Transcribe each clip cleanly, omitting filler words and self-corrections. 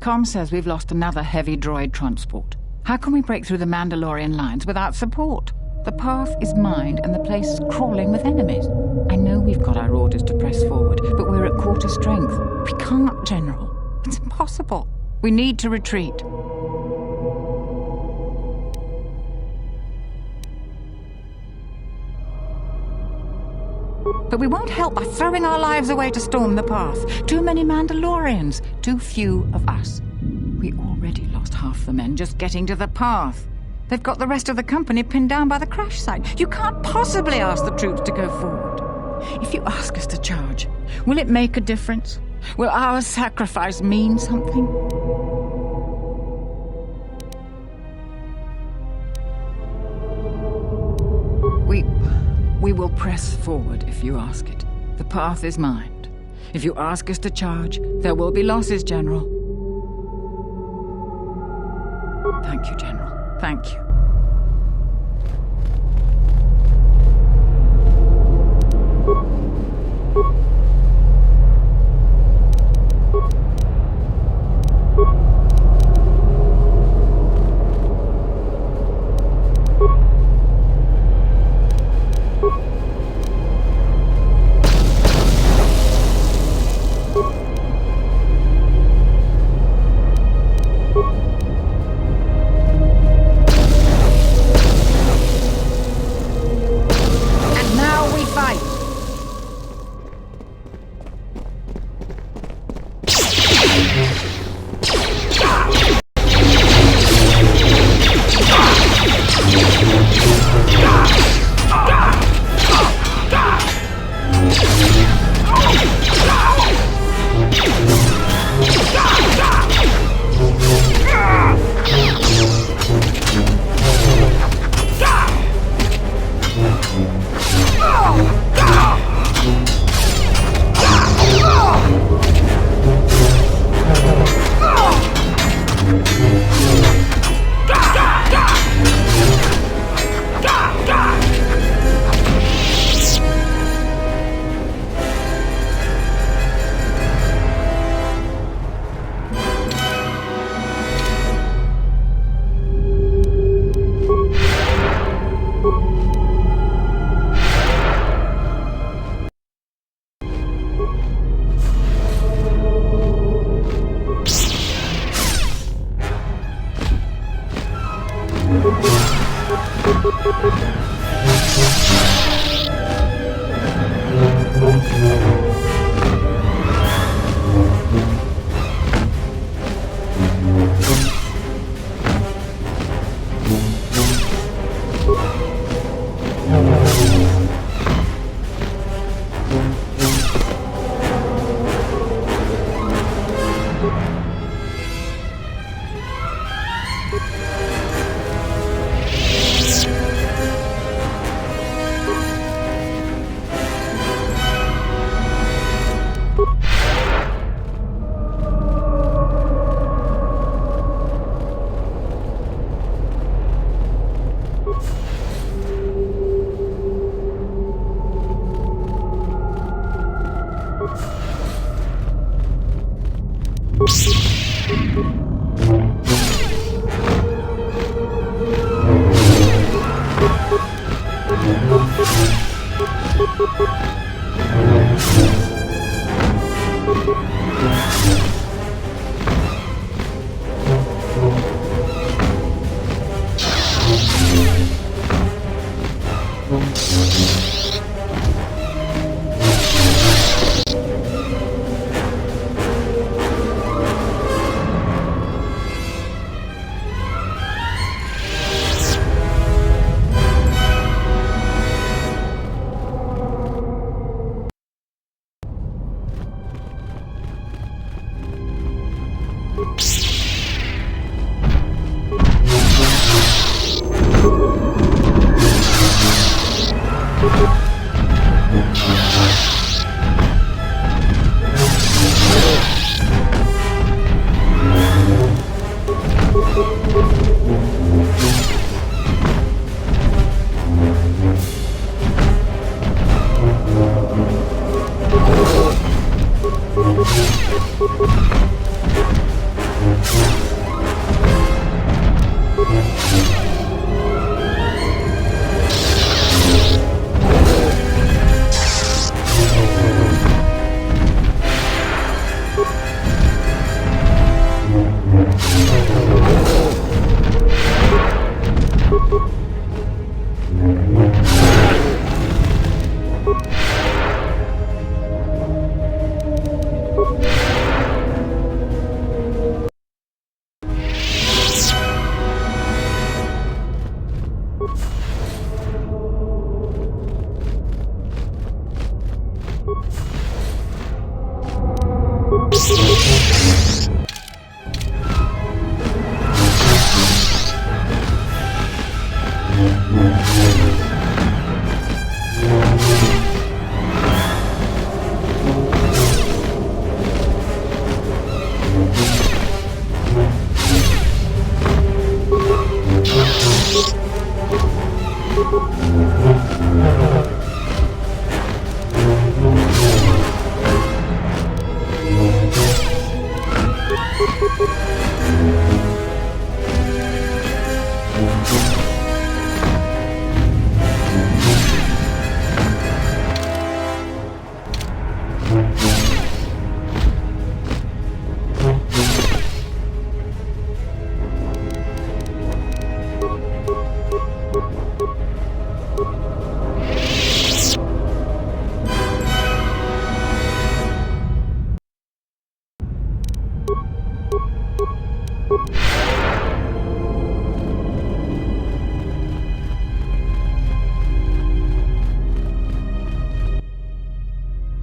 Com says we've lost another heavy droid transport. How can we break through the Mandalorian lines without support? The path is mined and the place is crawling with enemies. I know we've got our orders to press forward, but we're at quarter strength. We can't, General. It's impossible. We need to retreat. But we won't help by throwing our lives away to storm the path. Too many Mandalorians, too few of us. We already lost half the men just getting to the path. They've got the rest of the company pinned down by the crash site. You can't possibly ask the troops to go forward. If you ask us to charge, will it make a difference? Will our sacrifice mean something? We will press forward if you ask it. The path is mined. If you ask us to charge, there will be losses, General. Thank you, General. Thank you.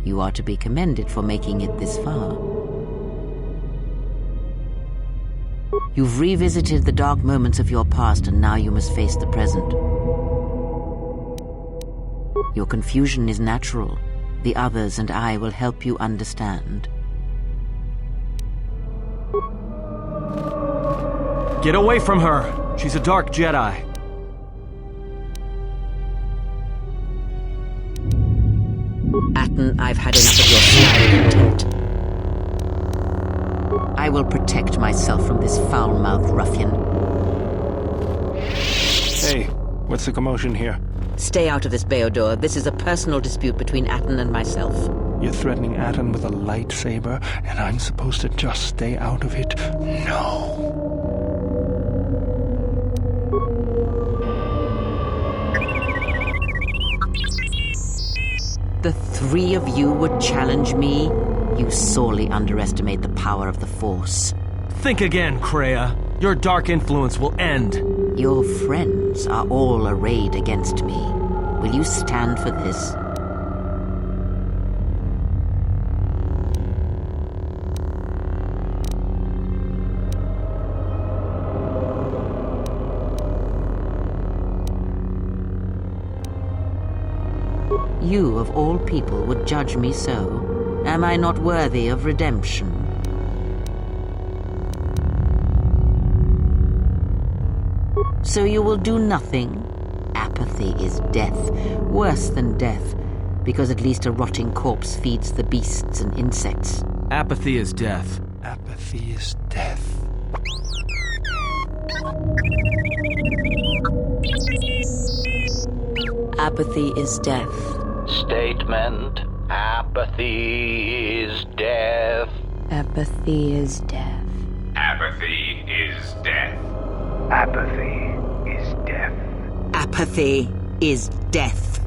You are to be commended for making it this far. You've revisited the dark moments of your past, and now you must face the present. Your confusion is natural. The others and I will help you understand. Get away from her! She's a dark Jedi. Atton, I've had enough of your snide contempt. I will protect myself from this foul-mouthed ruffian. Hey, what's the commotion here? Stay out of this, Beodor. This is a personal dispute between Atton and myself. You're threatening Atton with a lightsaber, and I'm supposed to just stay out of it? No. The three of you would challenge me? You sorely underestimate the power of the Force. Think again, Kreia. Your dark influence will end. Your friends are all arrayed against me. Will you stand for this? You, of all people, would judge me so. Am I not worthy of redemption? So you will do nothing? Apathy is death, worse than death, because at least a rotting corpse feeds the beasts and insects. Apathy is death. Apathy is death. Apathy is death. Statement: apathy is death. Apathy is death. Apathy is death. Apathy is death. Apathy is death.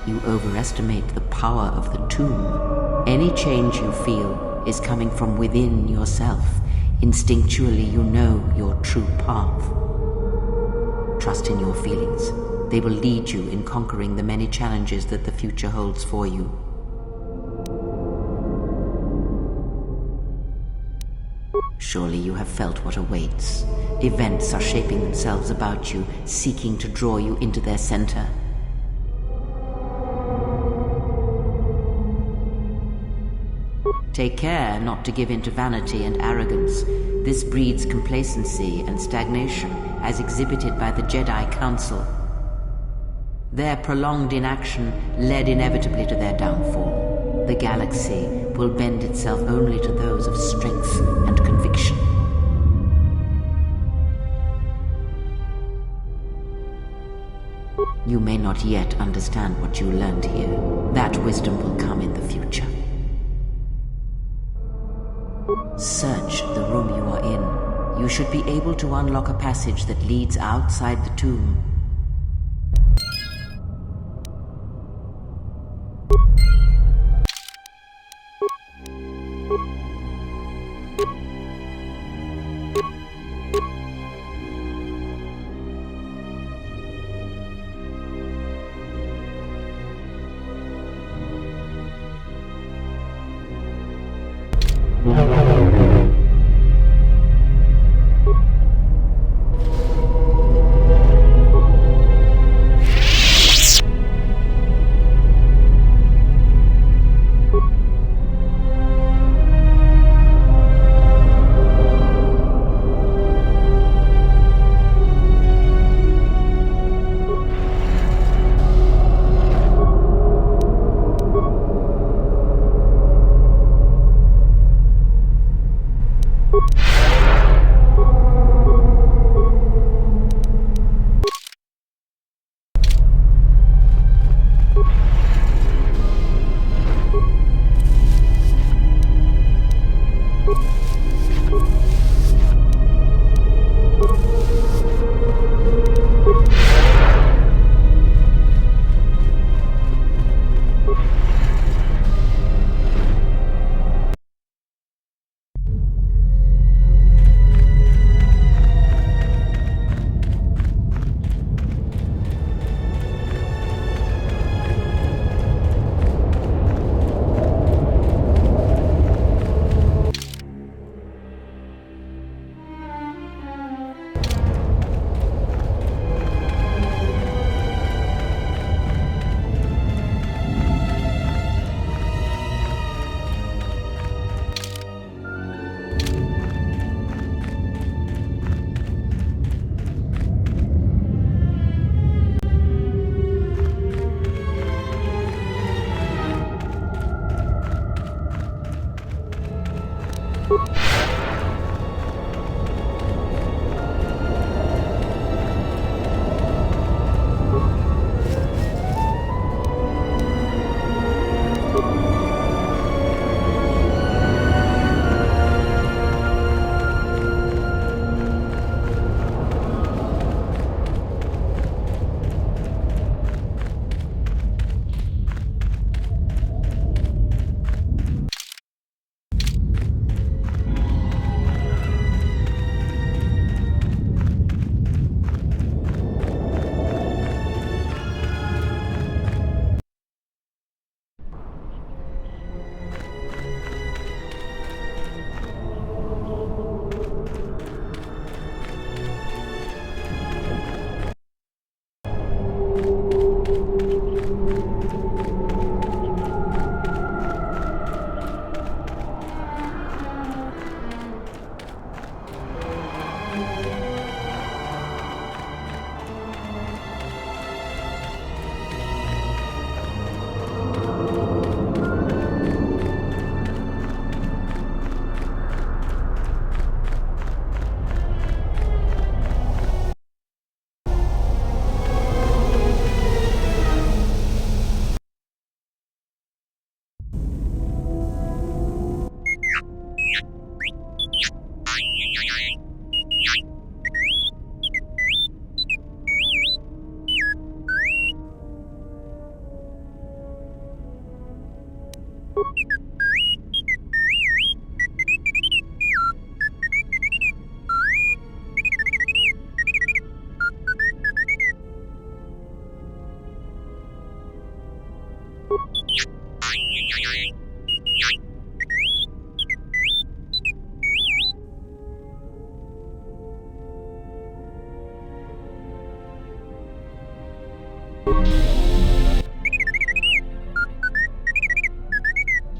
You overestimate the power of the tomb. Any change you feel is coming from within yourself. Instinctually, you know your true path. Trust in your feelings. They will lead you in conquering the many challenges that the future holds for you. Surely you have felt what awaits. Events are shaping themselves about you, seeking to draw you into their center. Take care not to give in to vanity and arrogance. This breeds complacency and stagnation, as exhibited by the Jedi Council. Their prolonged inaction led inevitably to their downfall. The galaxy will bend itself only to those of strength and conviction. You may not yet understand what you learned here. That wisdom will come in the future. Search the room you are in. You should be able to unlock a passage that leads outside the tomb.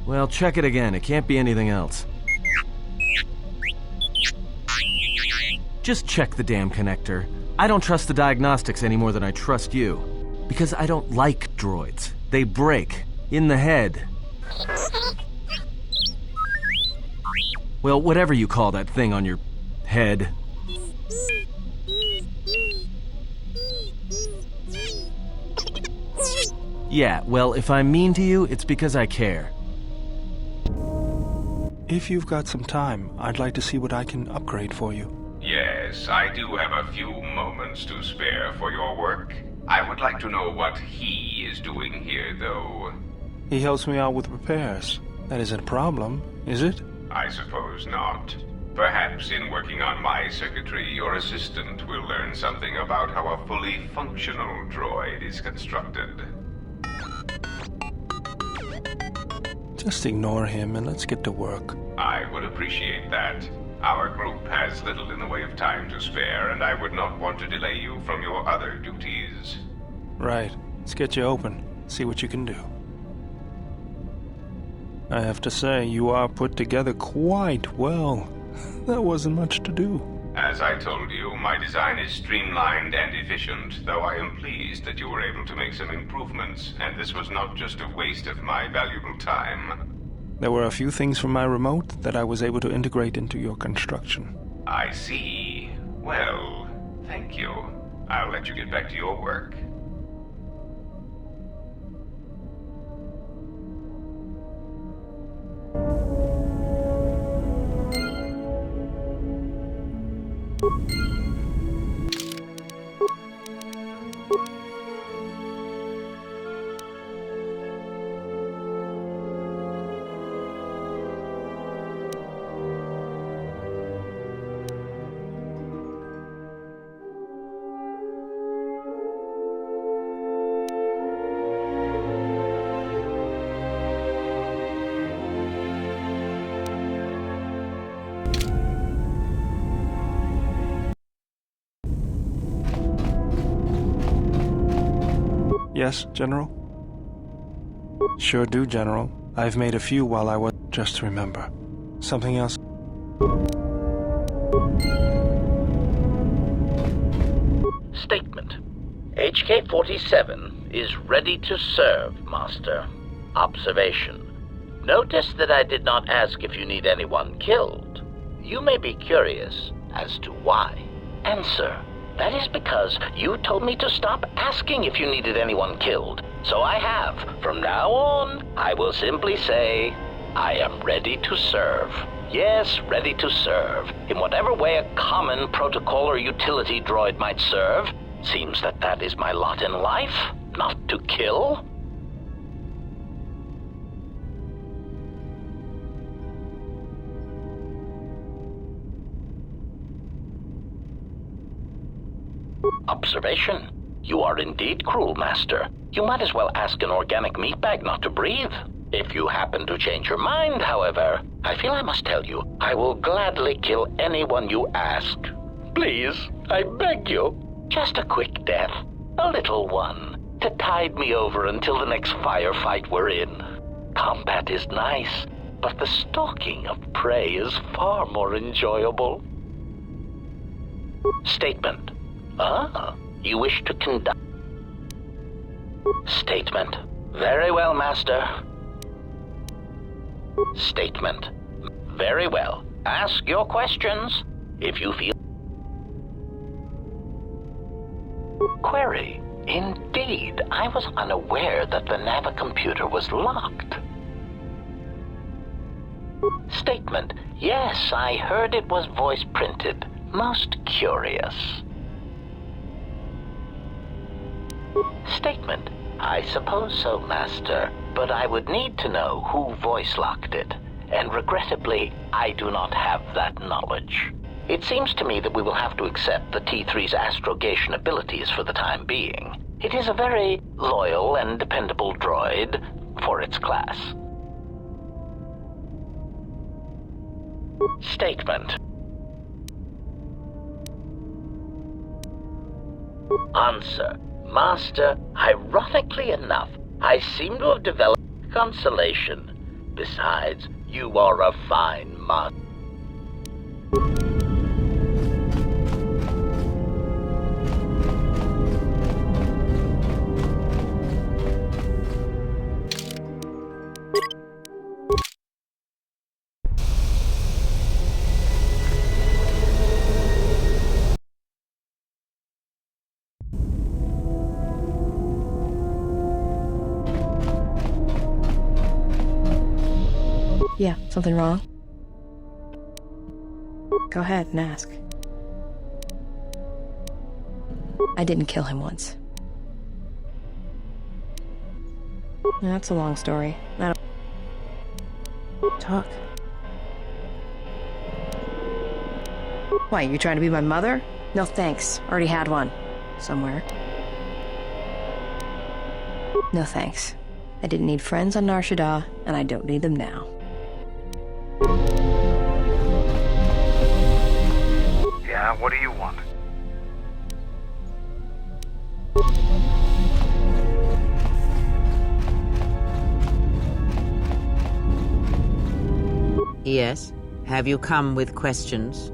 Well, check it again. It can't be anything else. Just check the damn connector. I don't trust the diagnostics any more than I trust you. Because I don't like droids. They break. In the head. Well, whatever you call that thing on your head. Yeah, well, if I'm mean to you, it's because I care. If you've got some time, I'd like to see what I can upgrade for you. Yes, I do have a few moments to spare for your work. I would like to know what he is doing here, though. He helps me out with repairs. That isn't a problem, is it? I suppose not. Perhaps in working on my circuitry, your assistant will learn something about how a fully functional droid is constructed. Just ignore him and let's get to work. I would appreciate that. Our group has little in the way of time to spare, and I would not want to delay you from your other duties. Right. Let's get you open. See what you can do. I have to say, you are put together quite well. There wasn't much to do. As I told you, my design is streamlined and efficient, though I am pleased that you were able to make some improvements, and this was not just a waste of my valuable time. There were a few things from my remote that I was able to integrate into your construction. I see. Well, thank you. I'll let you get back to your work. Yes, General? Sure do, General. I've made a few while I was... Just remember. Something else? Statement. HK-47 is ready to serve, Master. Observation. Notice that I did not ask if you need anyone killed. You may be curious as to why. Answer. That is because you told me to stop asking if you needed anyone killed. So I have. From now on, I will simply say, I am ready to serve. Yes, ready to serve. In whatever way a common protocol or utility droid might serve. Seems that that is my lot in life, not to kill. Observation. You are indeed cruel, Master. You might as well ask an organic meatbag not to breathe. If you happen to change your mind, however, I feel I must tell you, I will gladly kill anyone you ask. Please, I beg you. Just a quick death. A little one. To tide me over until the next firefight we're in. Combat is nice, but the stalking of prey is far more enjoyable. Statement. Ah, you wish to conduct... Statement. Very well, Master. Statement. Very well. Ask your questions, if you feel... Query. Indeed, I was unaware that the Navicomputer was locked. Statement. Yes, I heard it was voice printed. Most curious. Statement. I suppose so, Master, but I would need to know who voice locked it, and regrettably, I do not have that knowledge. It seems to me that we will have to accept the T3's astrogation abilities for the time being. It is a very loyal and dependable droid for its class. Statement. Answer. Master, ironically enough, I seem to have developed consolation. Besides, you are a fine master. Yeah, something wrong? Go ahead and ask. I didn't kill him once. That's a long story. I don't... Talk. Why, you trying to be my mother? No thanks. Already had one. Somewhere. No thanks. I didn't need friends on Nar Shaddaa, and I don't need them now. Yeah, what do you want? Yes? Have you come with questions?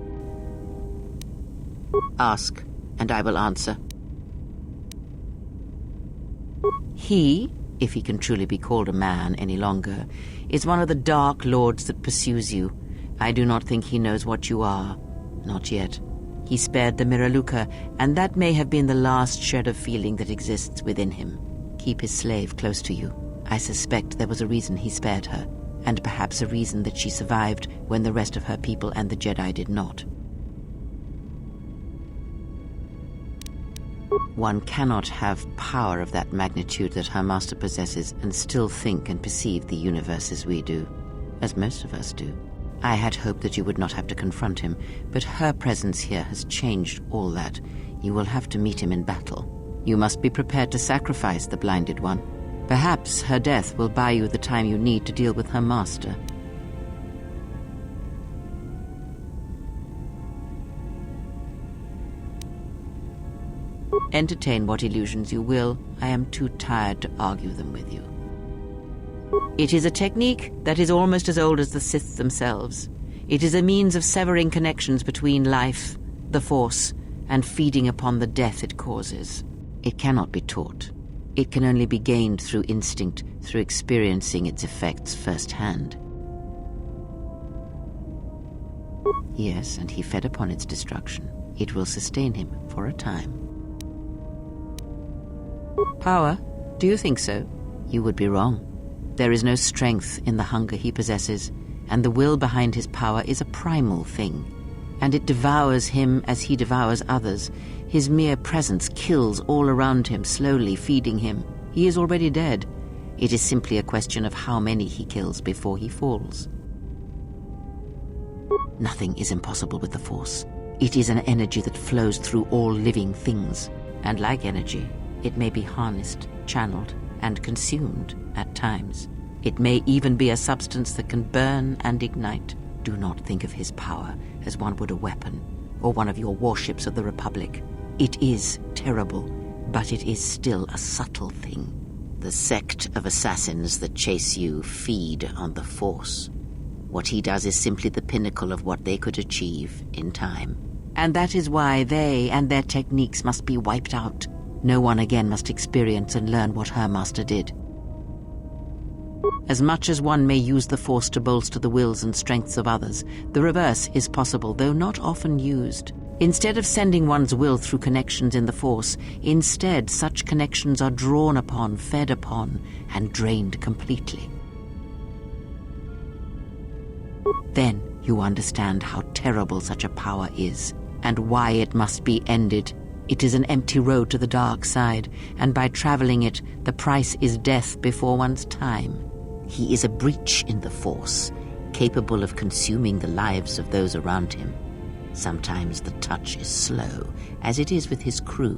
Ask, and I will answer. He, if he can truly be called a man any longer, is one of the Dark Lords that pursues you. I do not think he knows what you are. Not yet. He spared the Miraluka, and that may have been the last shred of feeling that exists within him. Keep his slave close to you. I suspect there was a reason he spared her, and perhaps a reason that she survived when the rest of her people and the Jedi did not. One cannot have power of that magnitude that her master possesses and still think and perceive the universe as we do, as most of us do. I had hoped that you would not have to confront him, but her presence here has changed all that. You will have to meet him in battle. You must be prepared to sacrifice the Blinded One. Perhaps her death will buy you the time you need to deal with her master. Entertain what illusions you will. I am too tired to argue them with you. It is a technique that is almost as old as the Sith themselves. It is a means of severing connections between life, the Force, and feeding upon the death it causes. It cannot be taught. It can only be gained through instinct, through experiencing its effects firsthand. Yes, and he fed upon its destruction. It will sustain him for a time. Power? Do you think so? You would be wrong. There is no strength in the hunger he possesses, and the will behind his power is a primal thing, and it devours him as he devours others. His mere presence kills all around him, slowly feeding him. He is already dead. It is simply a question of how many he kills before he falls. Nothing is impossible with the Force. It is an energy that flows through all living things, and like energy, it may be harnessed, channeled, and consumed at times. It may even be a substance that can burn and ignite. Do not think of his power as one would a weapon, or one of your warships of the Republic. It is terrible, but it is still a subtle thing. The sect of assassins that chase you feed on the Force. What he does is simply the pinnacle of what they could achieve in time. And that is why they and their techniques must be wiped out. No one again must experience and learn what her master did. As much as one may use the Force to bolster the wills and strengths of others, the reverse is possible, though not often used. Instead of sending one's will through connections in the Force, instead such connections are drawn upon, fed upon, and drained completely. Then you understand how terrible such a power is, and why it must be ended. It is an empty road to the dark side, and by traveling it, the price is death before one's time. He is a breach in the Force, capable of consuming the lives of those around him. Sometimes the touch is slow, as it is with his crew.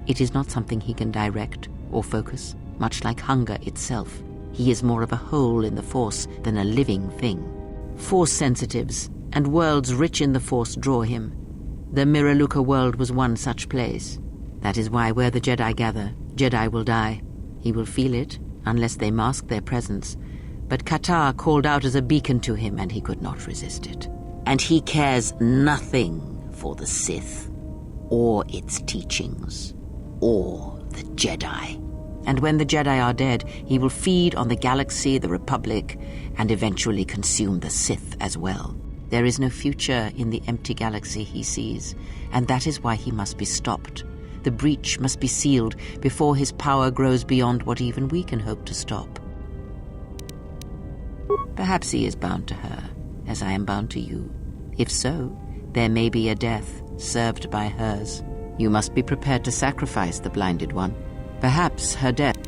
It is not something he can direct or focus, much like hunger itself. He is more of a hole in the Force than a living thing. Force sensitives and worlds rich in the Force draw him. The Miraluka world was one such place. That is why where the Jedi gather, Jedi will die. He will feel it, unless they mask their presence. But Katar called out as a beacon to him, and he could not resist it. And he cares nothing for the Sith, or its teachings, or the Jedi. And when the Jedi are dead, he will feed on the galaxy, the Republic, and eventually consume the Sith as well. There is no future in the empty galaxy he sees, and that is why he must be stopped. The breach must be sealed before his power grows beyond what even we can hope to stop. Perhaps he is bound to her, as I am bound to you. If so, there may be a death served by hers. You must be prepared to sacrifice the Blinded One. Perhaps her death.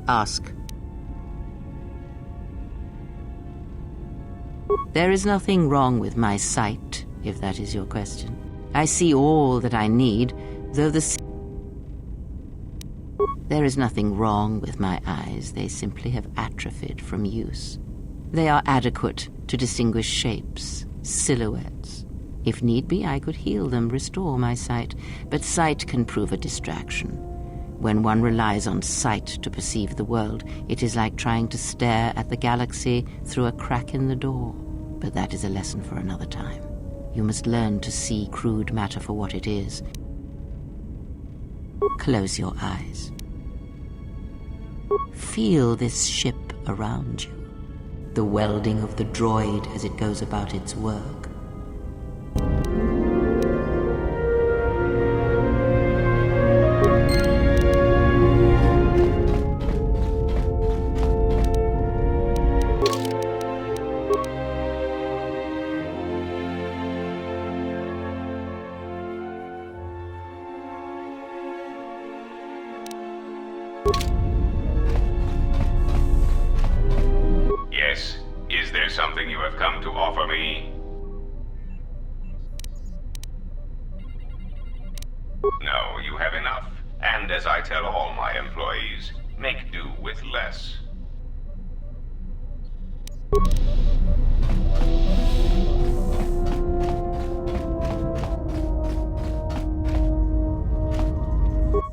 Ask. There is nothing wrong with my sight, if that is your question. I see all that I need, though there is nothing wrong with my eyes. They simply have atrophied from use. They are adequate to distinguish shapes, silhouettes. If need be, I could heal them, restore my sight. But sight can prove a distraction. When one relies on sight to perceive the world, it is like trying to stare at the galaxy through a crack in the door. But that is a lesson for another time. You must learn to see crude matter for what it is. Close your eyes. Feel this ship around you. The welding of the droid as it goes about its work. Yes. Is there something you have come to offer me? No, you have enough. And as I tell all my employees, make do with less.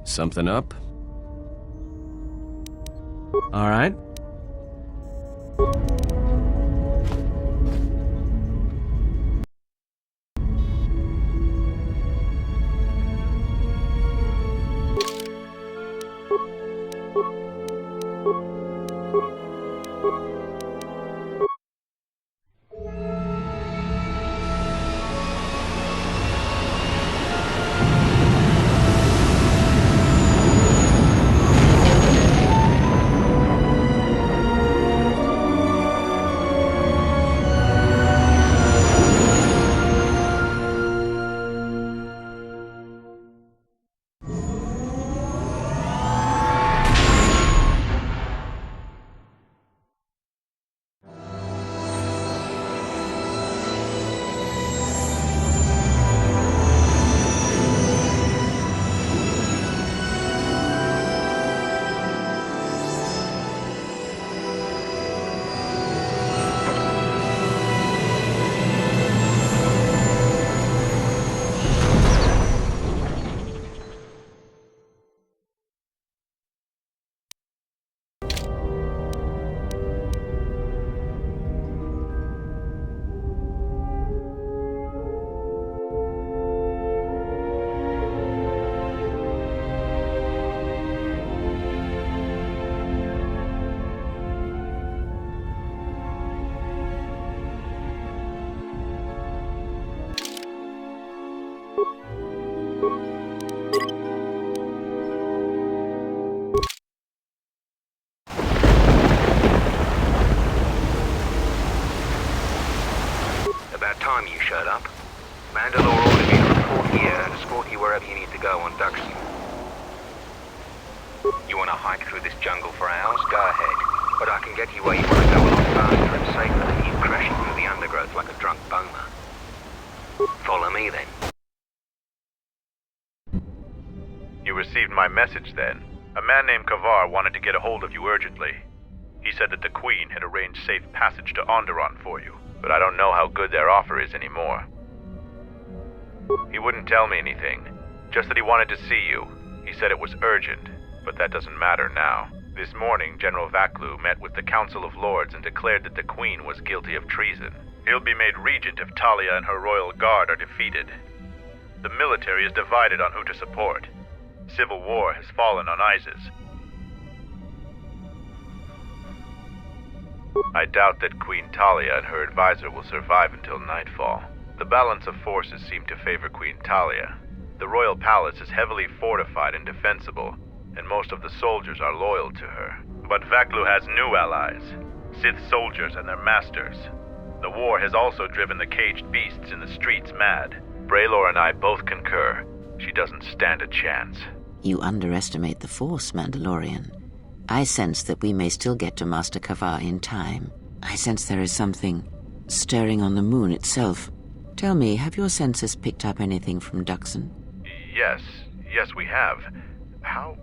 Something up? All right. About time you showed up. Mandalore ordered you to report here and escort you wherever you need to go on Duxton. You want to hike through this jungle for hours? Go ahead. But I can get you where you want to go a lot faster and safer than you crashing through the undergrowth like a drunk boma. Follow me then. You received my message then. A man named Kavar wanted to get a hold of you urgently. He said that the Queen had arranged safe passage to Onderon for you, but I don't know how good their offer is anymore. He wouldn't tell me anything, just that he wanted to see you. He said it was urgent, but that doesn't matter now. This morning, General Vaklu met with the Council of Lords and declared that the Queen was guilty of treason. He'll be made regent if Talia and her royal guard are defeated. The military is divided on who to support. Civil war has fallen on Isis. I doubt that Queen Talia and her advisor will survive until nightfall. The balance of forces seem to favor Queen Talia. The royal palace is heavily fortified and defensible, and most of the soldiers are loyal to her. But Vaklu has new allies, Sith soldiers and their masters. The war has also driven the caged beasts in the streets mad. Braylor and I both concur. She doesn't stand a chance. You underestimate the Force, Mandalorian. I sense that we may still get to Master Kavar in time. I sense there is something stirring on the moon itself. Tell me, have your sensors picked up anything from Duxon? Yes, we have. How?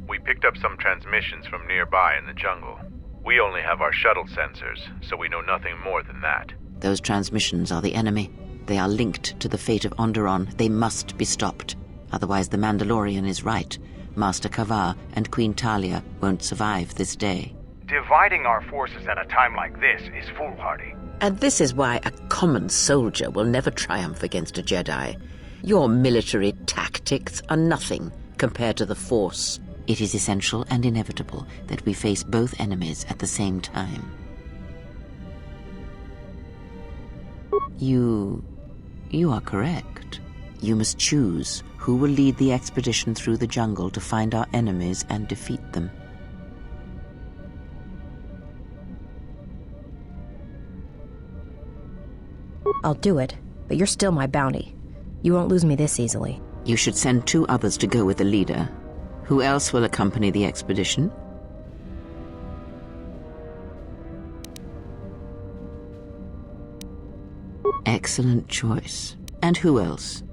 We picked up some transmissions from nearby in the jungle. We only have our shuttle sensors, so we know nothing more than that. Those transmissions are the enemy. They are linked to the fate of Onderon. They must be stopped. Otherwise the Mandalorian is right. Master Kavar and Queen Talia won't survive this day. Dividing our forces at a time like this is foolhardy. And this is why a common soldier will never triumph against a Jedi. Your military tactics are nothing compared to the Force. It is essential and inevitable that we face both enemies at the same time. You are correct. You must choose who will lead the expedition through the jungle to find our enemies and defeat them. I'll do it, but you're still my bounty. You won't lose me this easily. You should send 2 others to go with the leader. Who else will accompany the expedition? Excellent choice. And who else?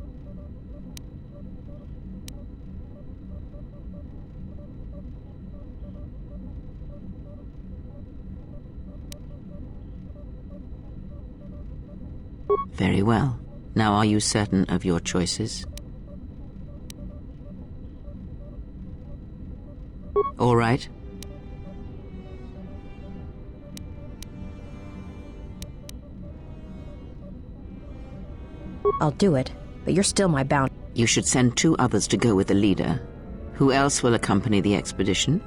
Very well. Now are you certain of your choices? All right. I'll do it, but you're still my bounty. You should send 2 others to go with the leader. Who else will accompany the expedition?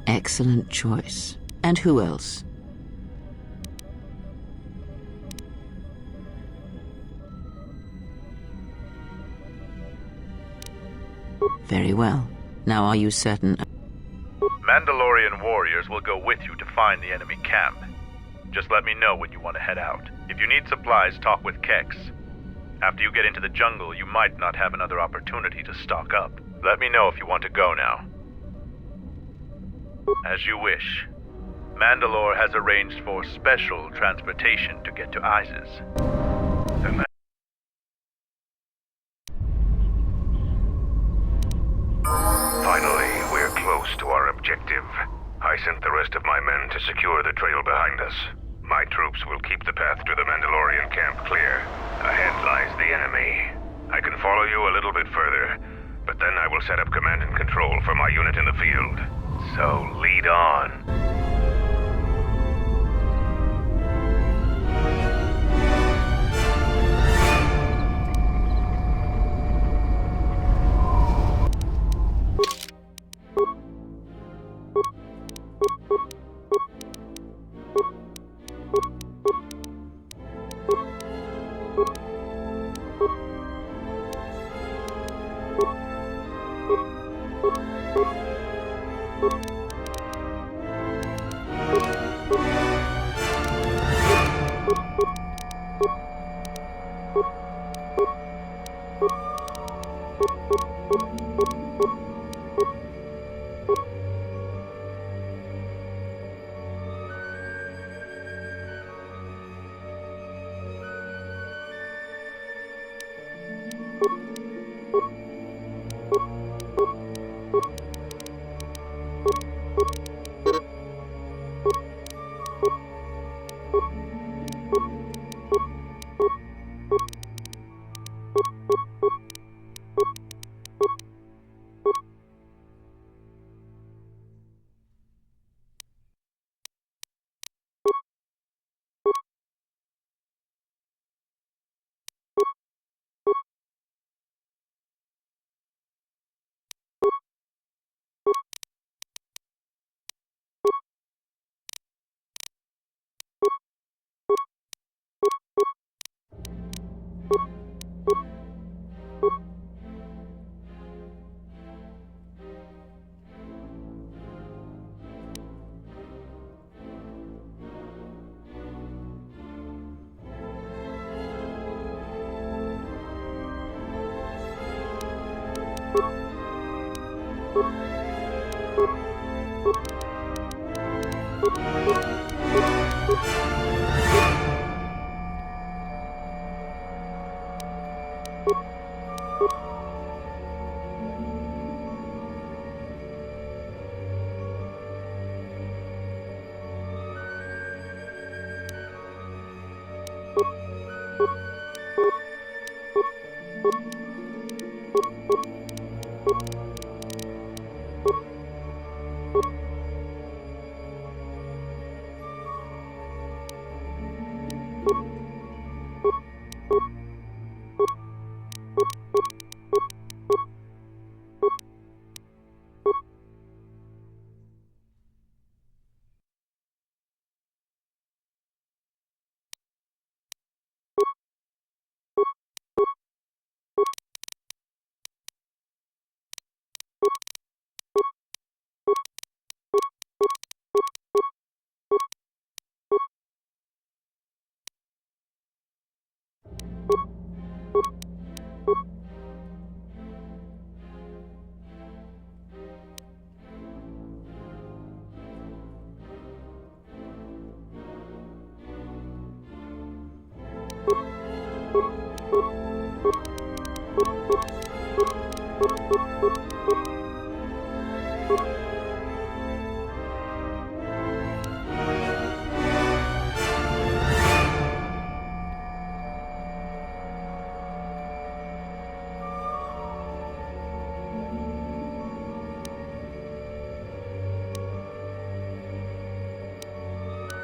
Excellent choice. And who else? Very well. Now are you certain? Mandalorian warriors will go with you to find the enemy camp. Just let me know when you want to head out. If you need supplies, talk with Kex. After you get into the jungle, you might not have another opportunity to stock up. Let me know if you want to go now. As you wish. Mandalore has arranged for special transportation to get to Isis. Finally, we're close to our objective. I sent the rest of my men to secure the trail behind us. My troops will keep the path to the Mandalorian camp clear. Ahead lies the enemy. I can follow you a little bit further, but then I will set up command and control for my unit in the field. So lead on.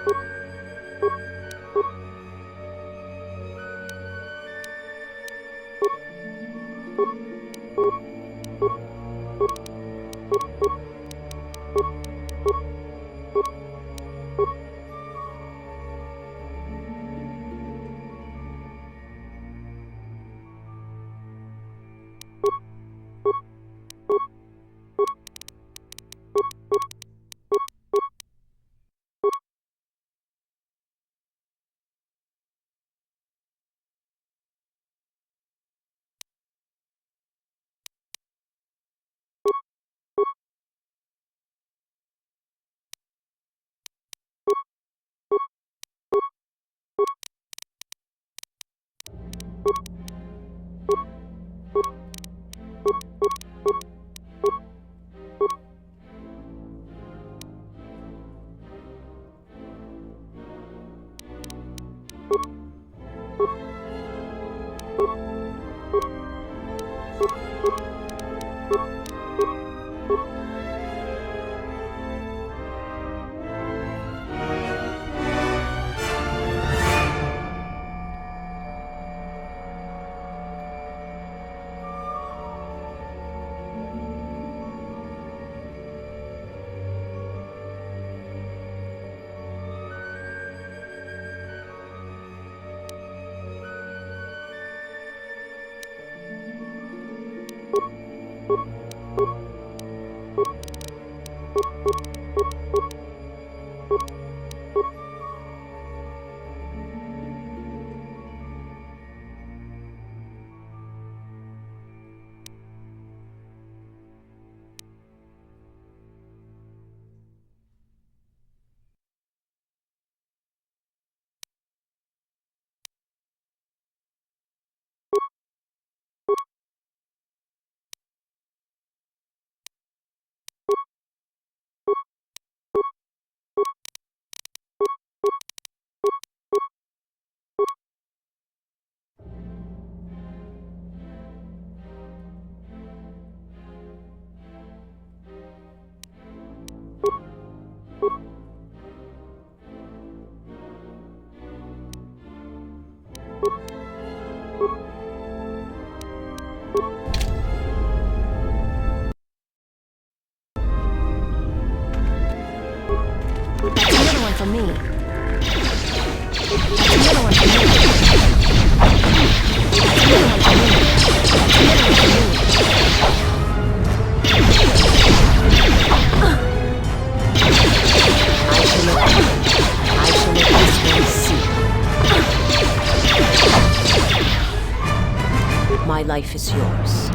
For me. Another one for me. Another one for me. Another one for me. I shall make this one see. My life is yours.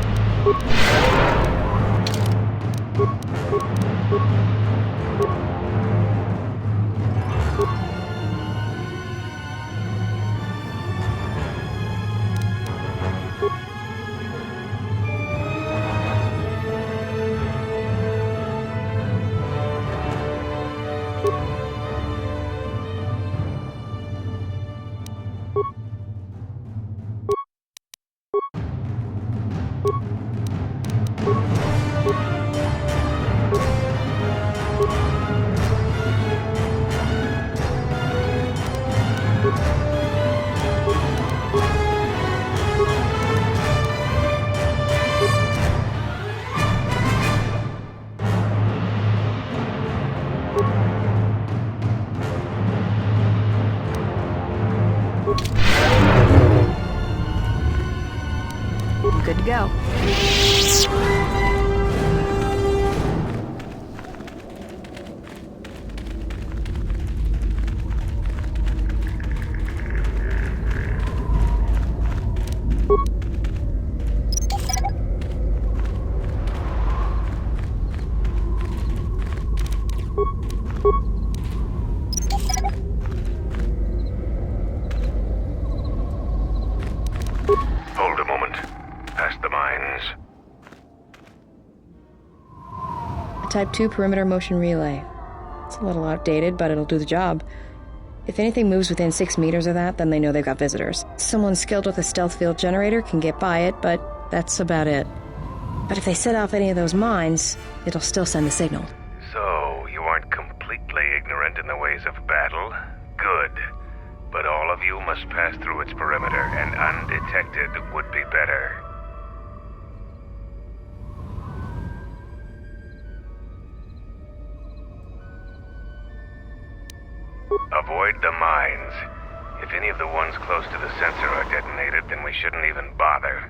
Good to go. Hold a moment. Past the mines. A Type 2 perimeter motion relay. It's a little outdated, but it'll do the job. If anything moves within 6 meters of that, then they know they've got visitors. Someone skilled with a stealth field generator can get by it, but that's about it. But if they set off any of those mines, it'll still send the signal. So, you aren't completely willfully ignorant in the ways of battle? Good. But all of you must pass through its perimeter, and undetected would be better. Avoid the mines. If any of the ones close to the sensor are detonated, then we shouldn't even bother.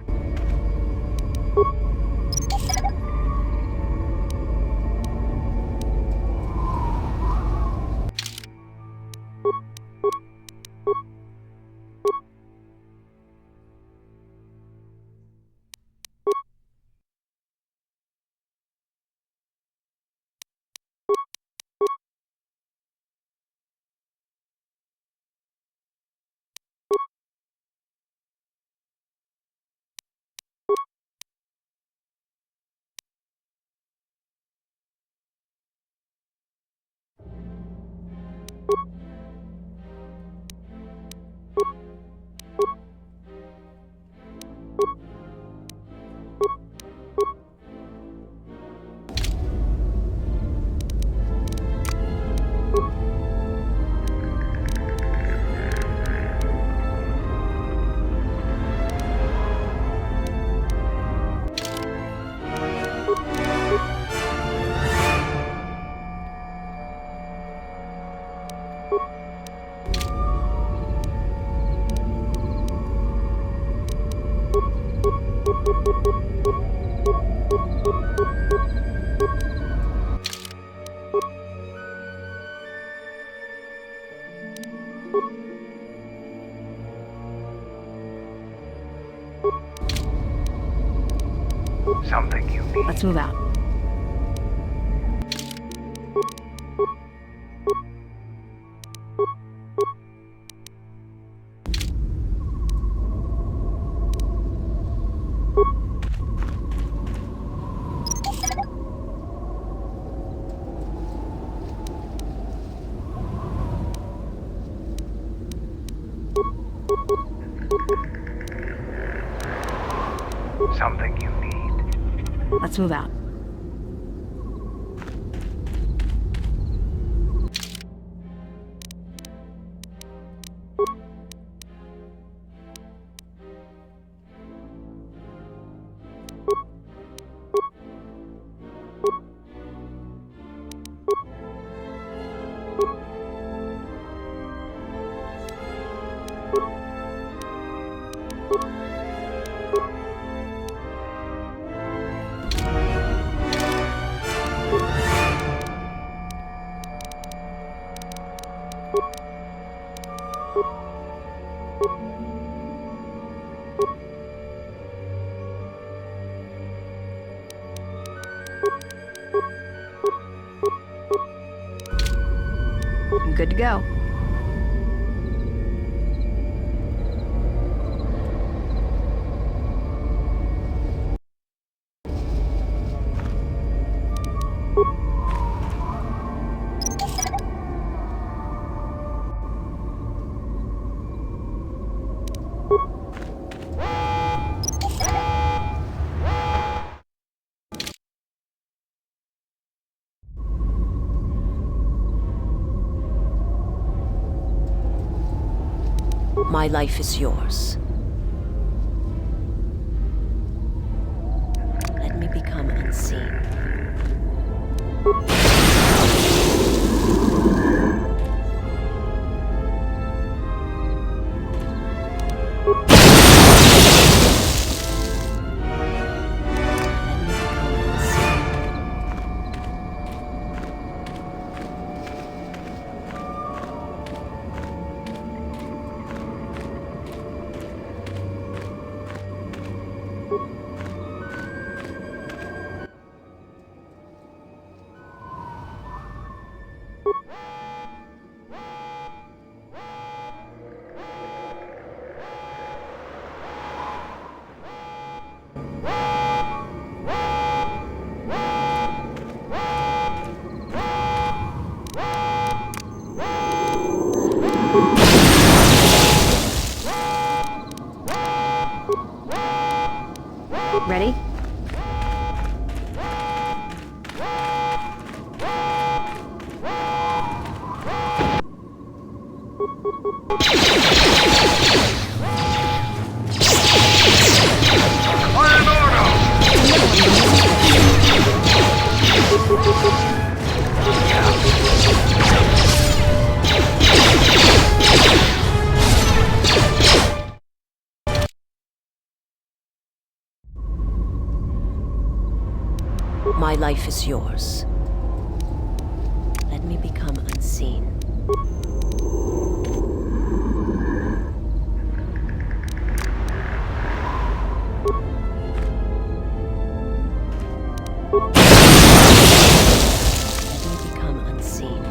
Something you need. Let's move out. Something you need. Let's move out. I'm good to go. My life is yours. Let me become unseen. Ready? My life is yours. Let me become unseen. Let me become unseen.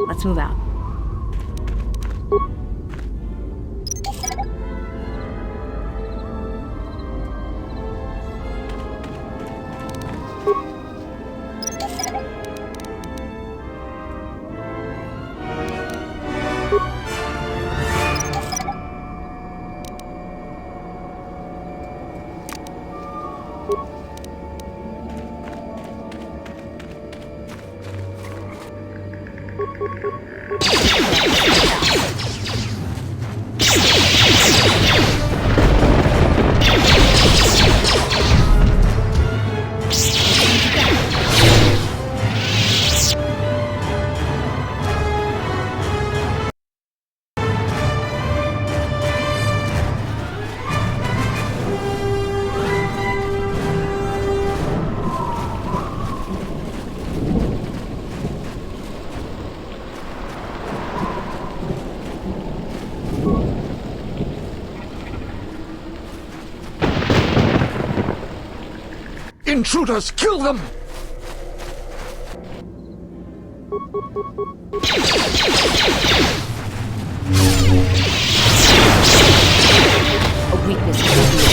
Let's move out. Intruders! Kill them! A weakness will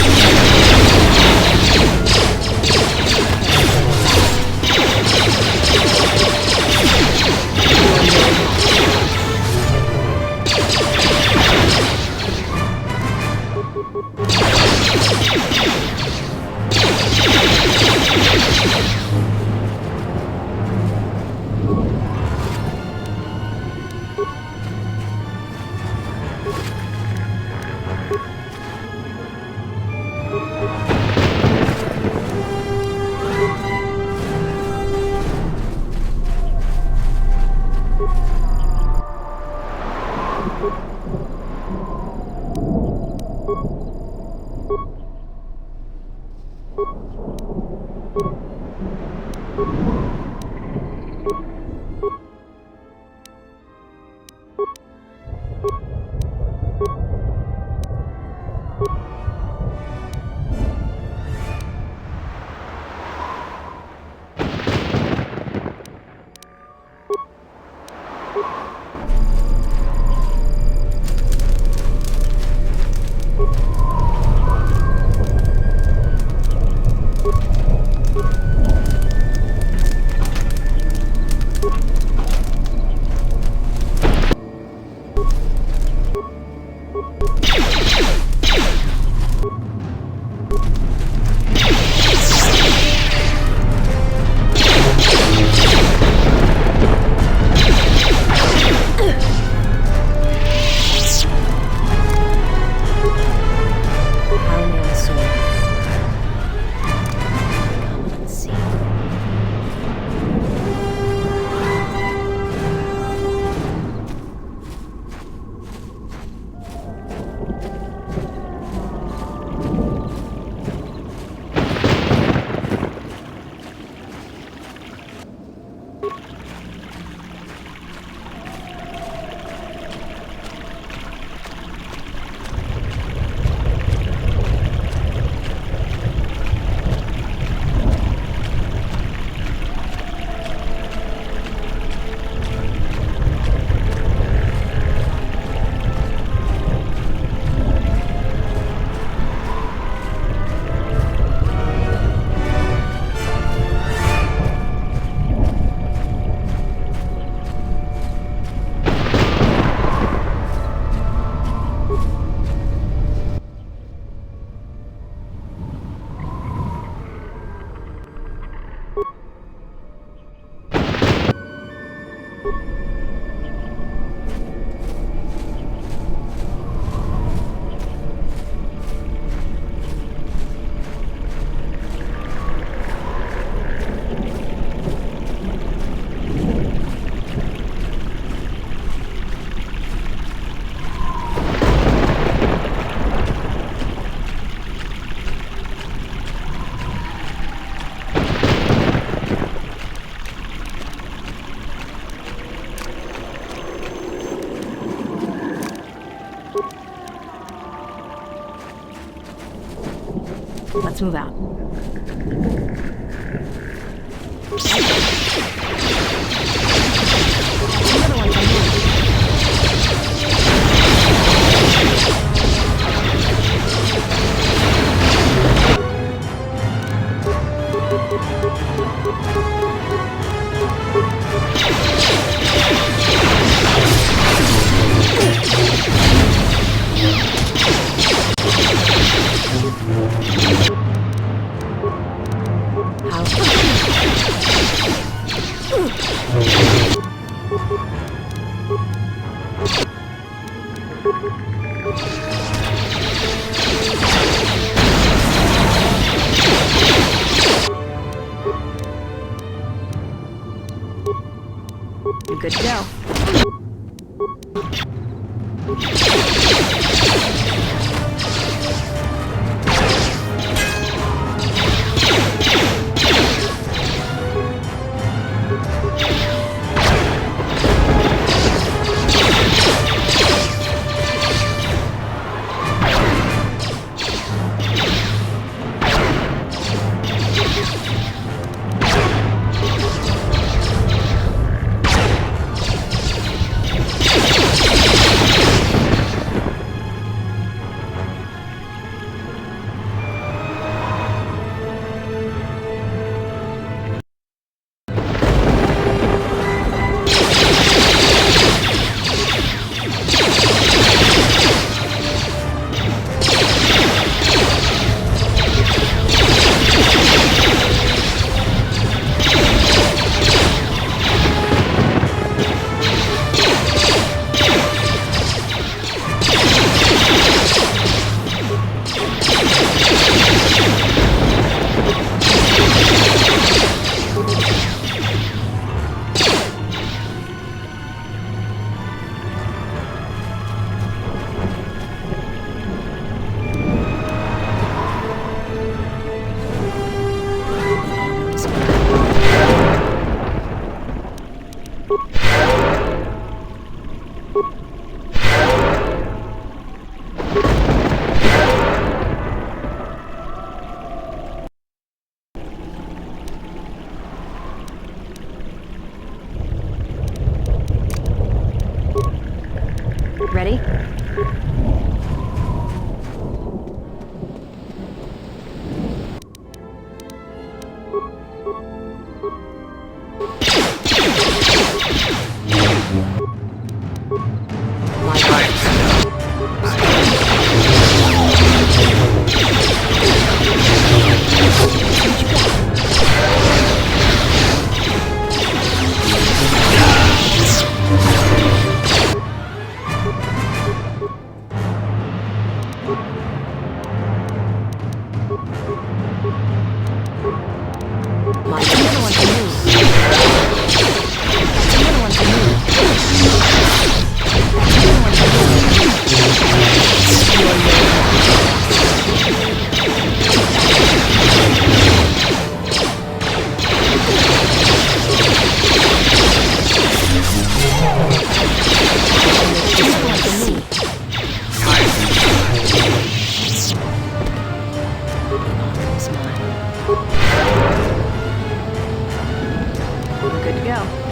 Let's move out. Another one from here. You're good to go. Ready? Good to go.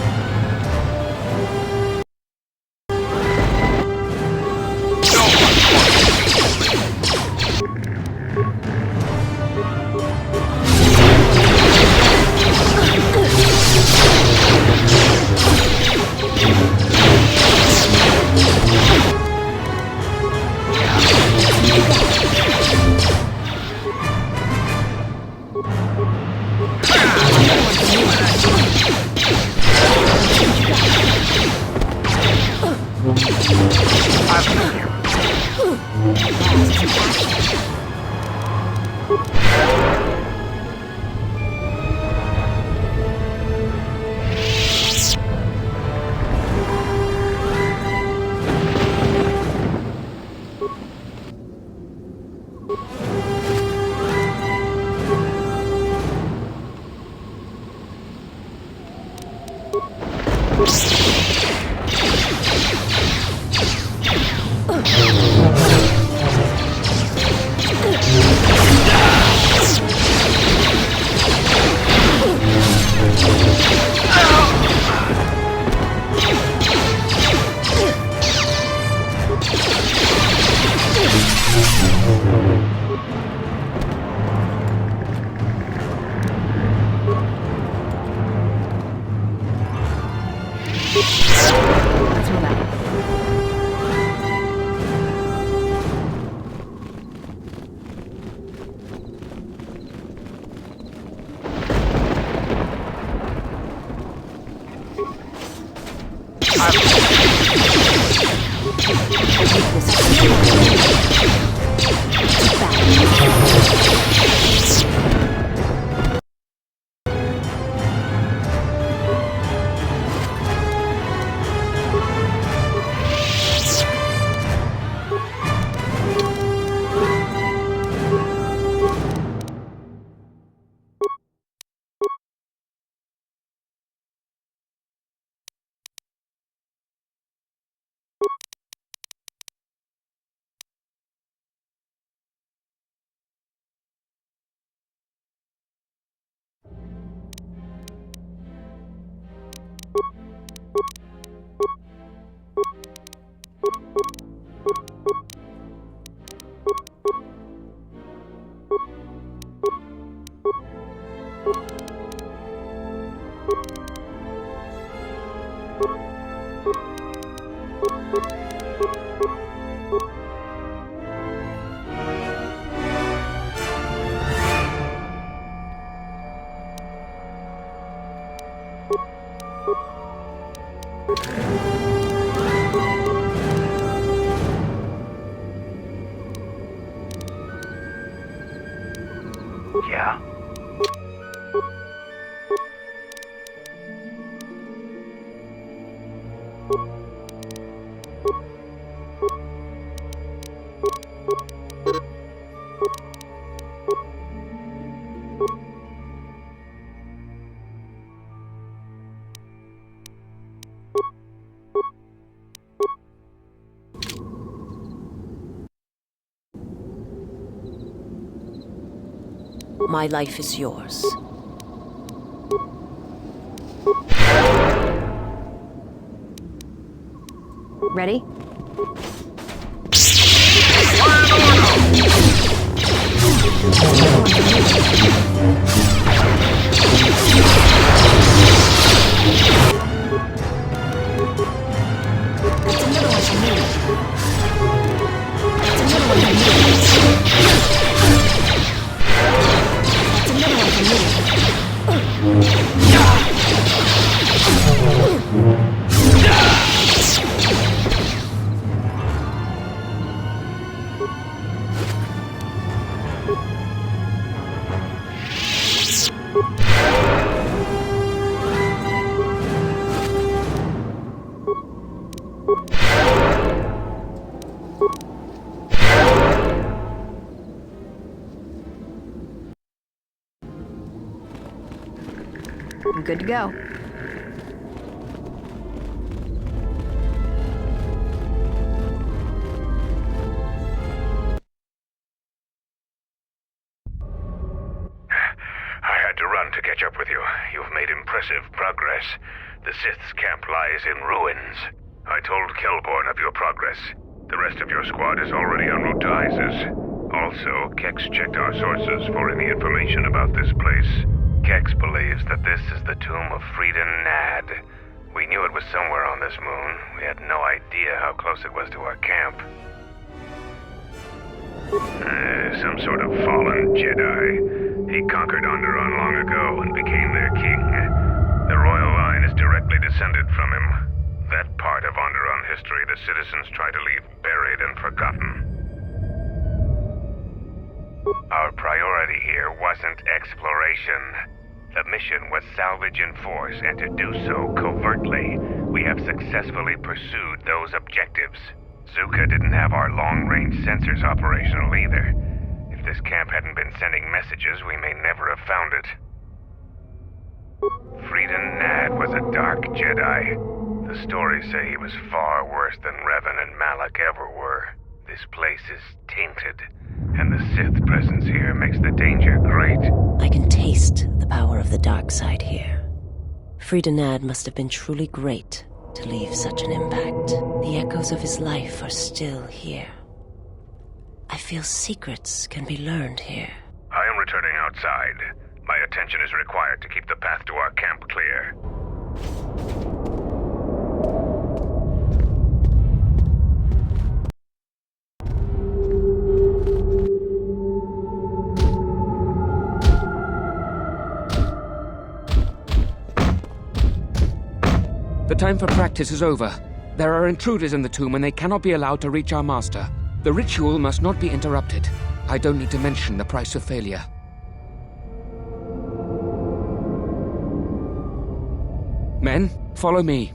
Yeah? My life is yours. Ready? I'm good to go. I had to run to catch up with you. You've made impressive progress. The Sith's camp lies in ruins. I told Kelborn of your progress. The rest of your squad is already en route to Isis. Also, Kex checked our sources for any information about this place. Kex believes that this is the tomb of Frida Nad. We knew it was somewhere on this moon. We had no idea how close it was to our camp. Some sort of fallen Jedi. He conquered Onderon long ago and became their king. The royal line is directly descended from him. That part of Onderon history the citizens try to leave buried and forgotten. Our priority here wasn't exploration. The mission was salvage in force, and to do so covertly. We have successfully pursued those objectives. Zuka didn't have our long-range sensors operational either. If this camp hadn't been sending messages, we may never have found it. Frida Nad was a dark Jedi. The stories say he was far worse than Revan and Malak ever were. This place is tainted, and the Sith presence here makes the danger great. I can taste the power of the dark side here. Frida Nad must have been truly great to leave such an impact. The echoes of his life are still here. I feel secrets can be learned here. I am returning outside. My attention is required to keep the path to our camp clear. The time for practice is over. There are intruders in the tomb and they cannot be allowed to reach our master. The ritual must not be interrupted. I don't need to mention the price of failure. Men, follow me.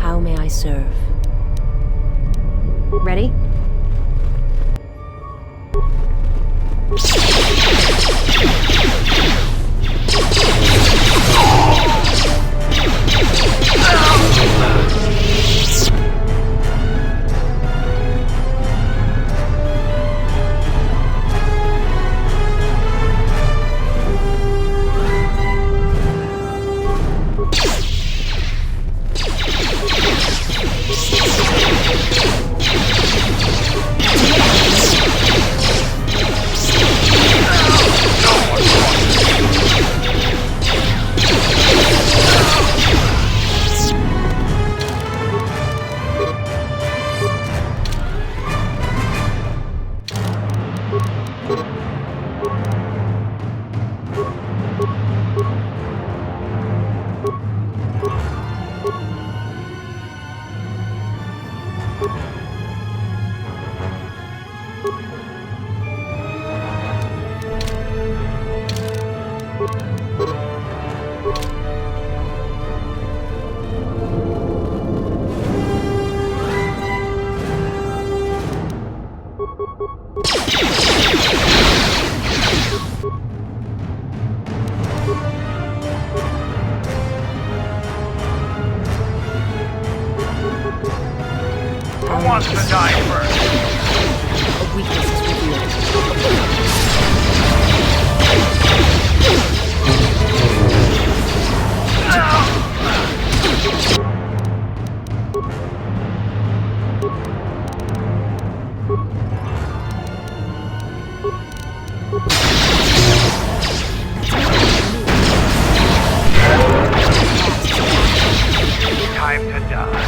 How may I serve? Ready? Who wants to die first? A weakness is revealed. Time to die.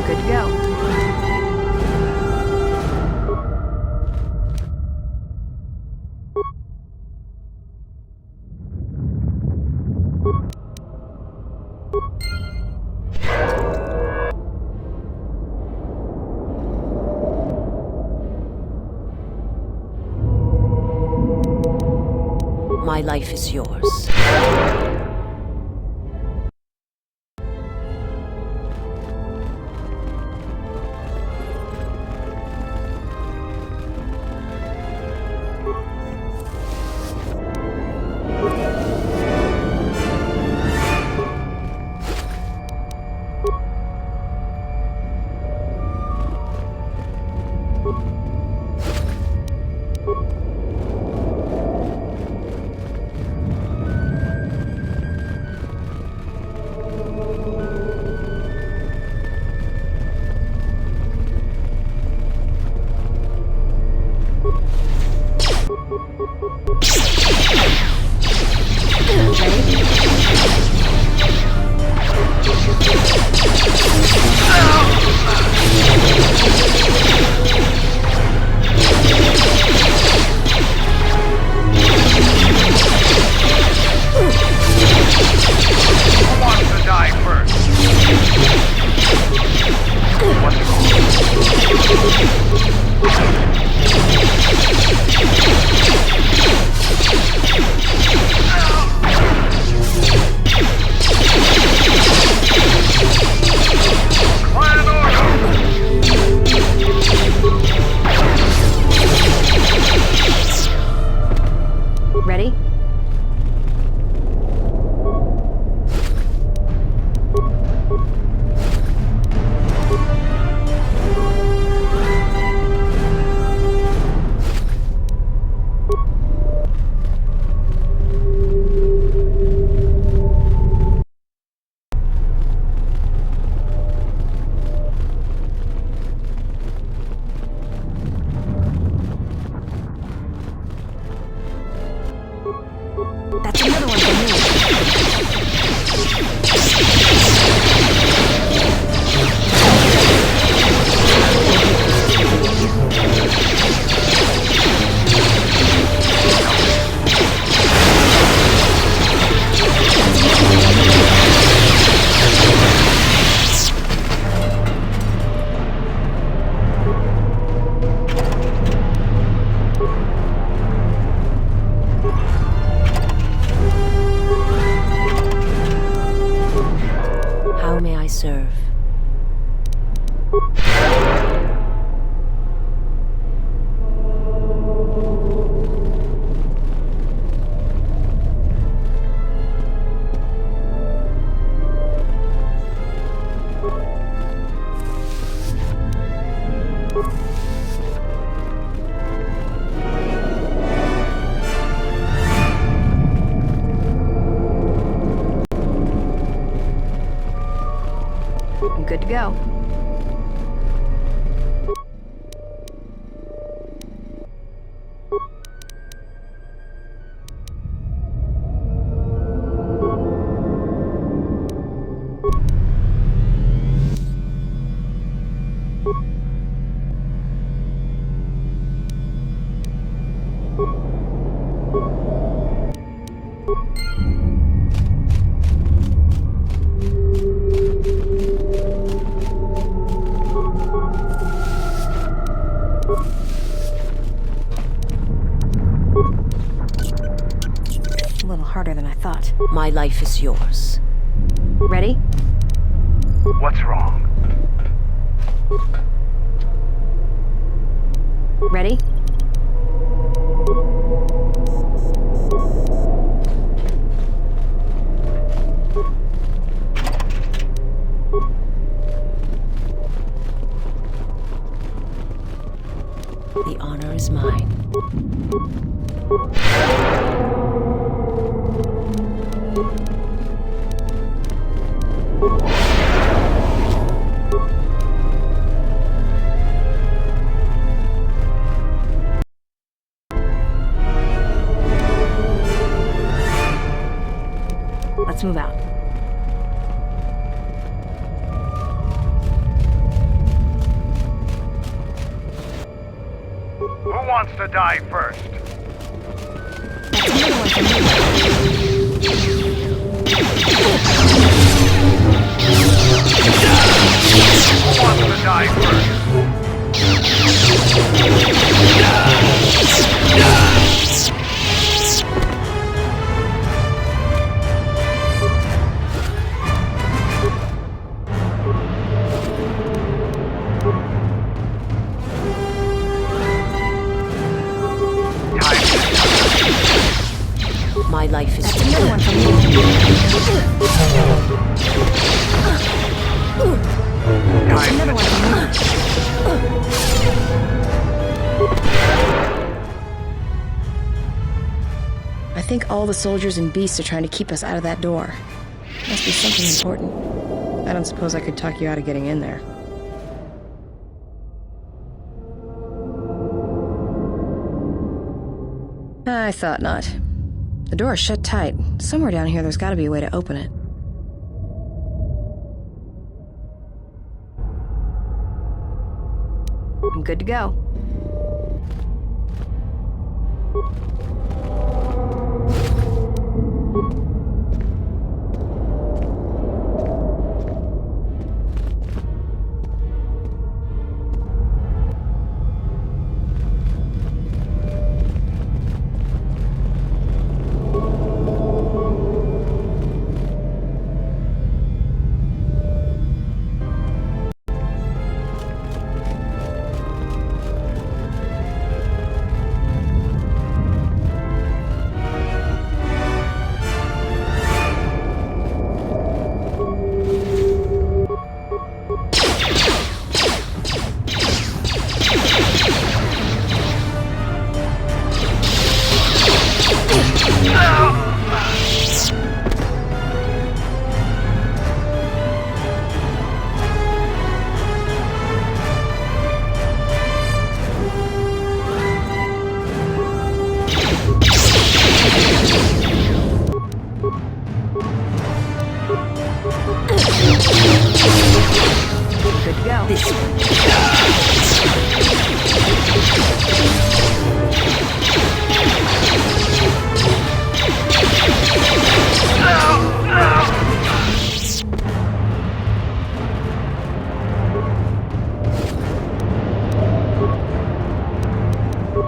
Good to go. My life is yours. Who wants to die first? What's Clan order! Ready? That's another one for How may I serve? I'm good to go. A little harder than I thought. My life is yours. Ready? What's wrong? Ready? The honor is mine. Let's move out. Who wants to die first? That's another one for me. Who wants to die first? My life is That's another one for me. That's another one for me. I think all the soldiers and beasts are trying to keep us out of that door. Must be something important. I don't suppose I could talk you out of getting in there. I thought not. The door is shut tight. Somewhere down here there's gotta be a way to open it. I'm good to go.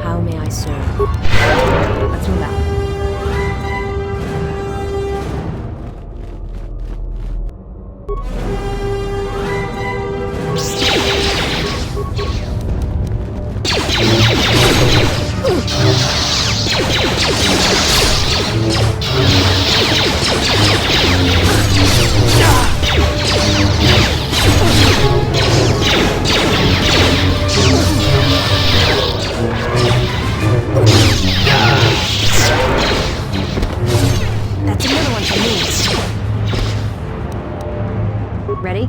How may I serve? Let's move out. That's another one for me. Ready?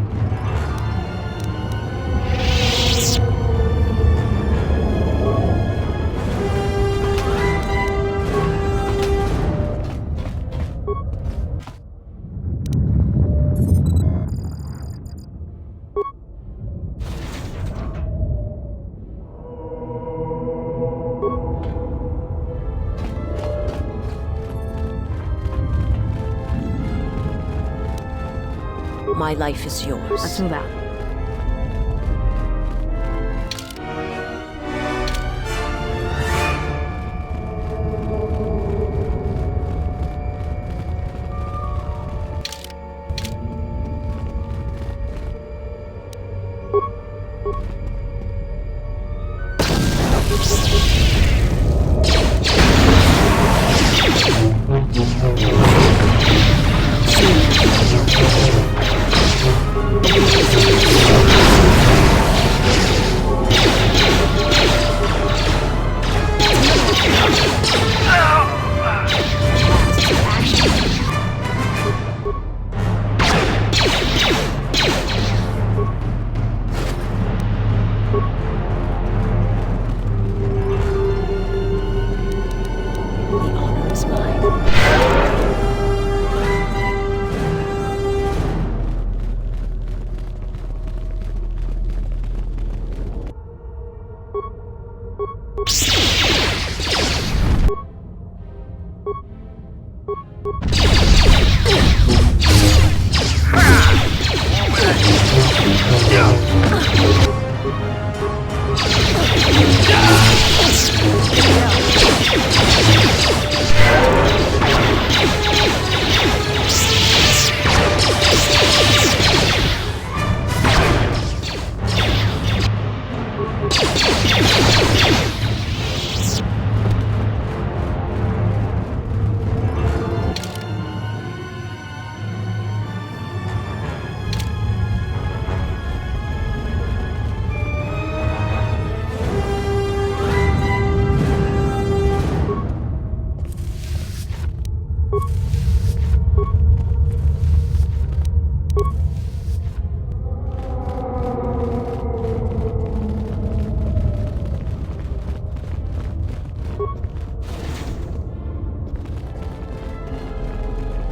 My life is yours. Let's move out.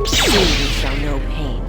Soon you shall know pain.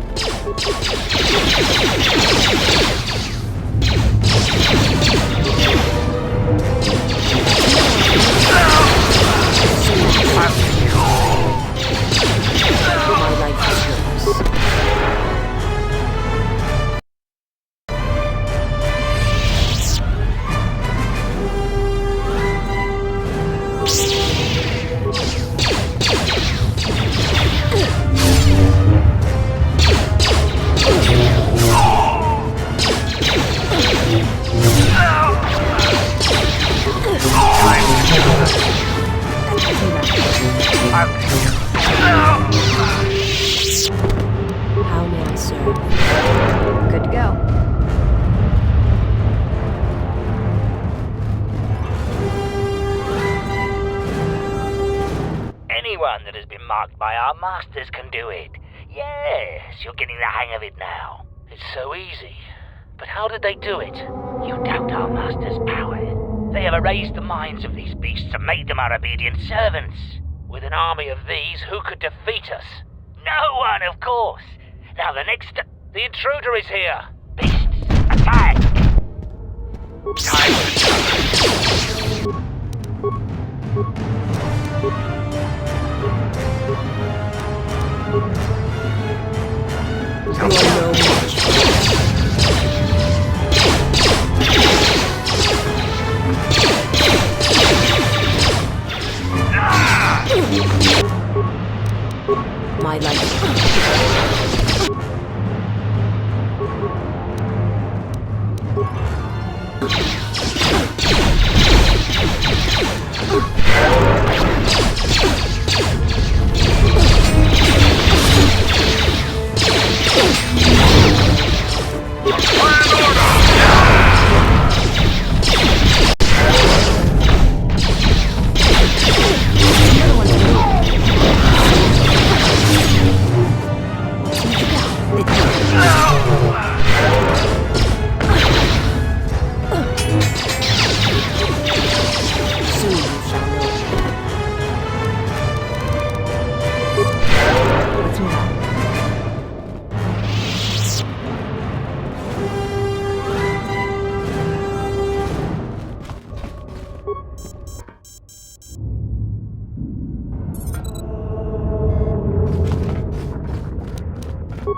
My life is yours. How may I serve? Good to go. Anyone that has been marked by our masters can do it. Yes, you're getting the hang of it now. It's so easy. But how did they do it? You doubt our masters' power. They have erased the minds of these beasts and made them our obedient servants. With an army of these, who could defeat us? No one, of course. Now the intruder is here. Beasts, attack! Time to My life.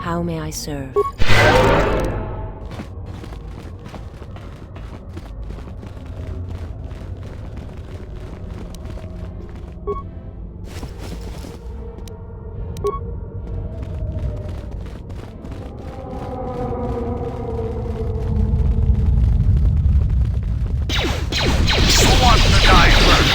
How may I serve? Who wants to die first?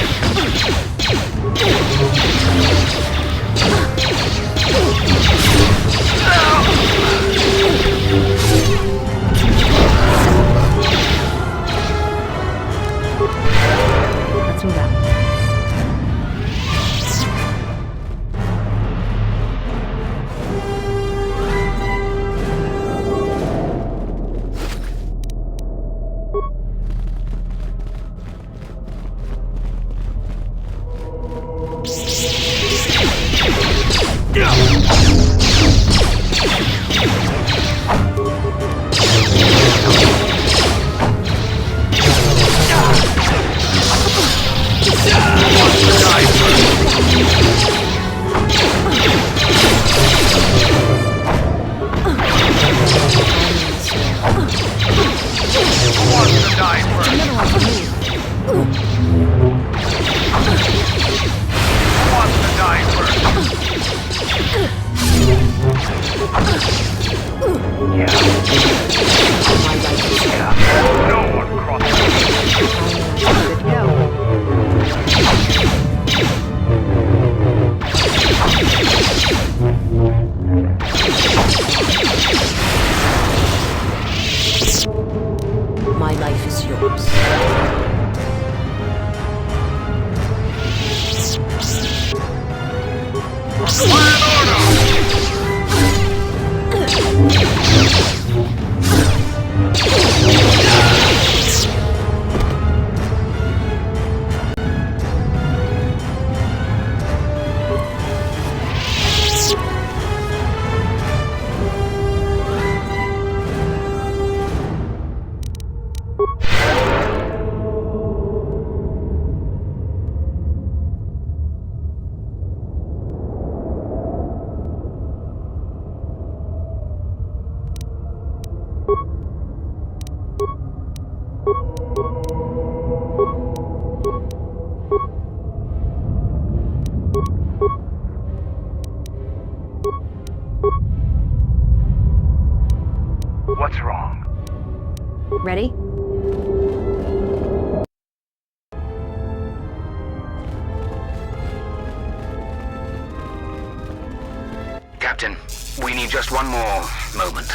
Let's move out. Captain. We need just one more moment.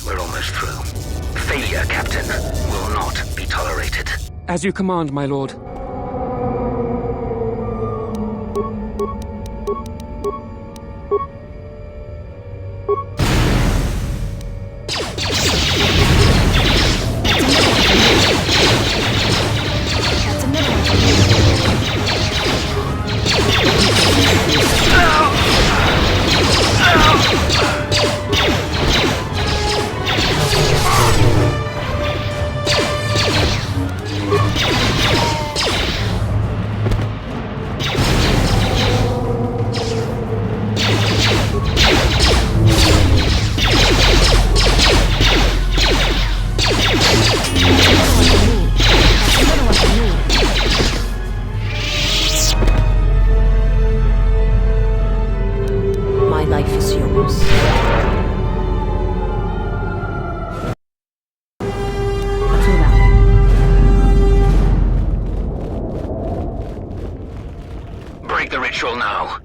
We're almost through. Failure, Captain, will not be tolerated. As you command, my lord. My life is yours. Let's move out. Break the ritual now.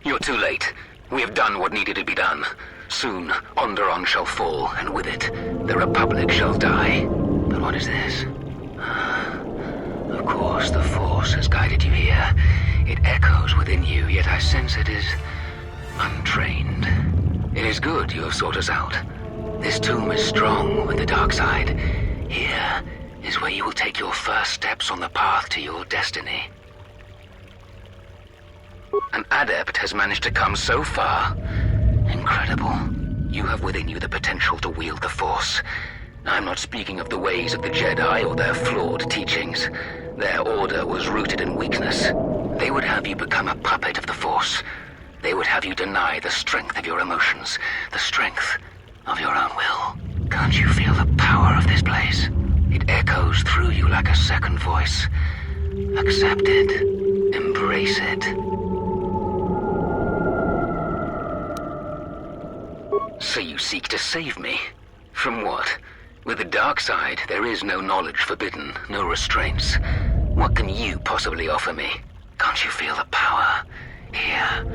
You're too late. We have done what needed to be done. Soon, Onderon shall fall, and with it, the Republic shall die. But what is this? Of course, the Force has guided you here. It echoes within you, yet I sense it is untrained. It is good you have sought us out. This tomb is strong with the dark side. Here is where you will take your first steps on the path to your destiny. An adept has managed to come so far. Incredible. You have within you the potential to wield the Force. I'm not speaking of the ways of the Jedi or their flawed teachings. Their order was rooted in weakness. They would have you become a puppet of the Force. They would have you deny the strength of your emotions, the strength of your own will. Can't you feel the power of this place? It echoes through you like a second voice. Accept it. Embrace it. So you seek to save me? From what? With the dark side, there is no knowledge forbidden, no restraints. What can you possibly offer me? Can't you feel the power? Here,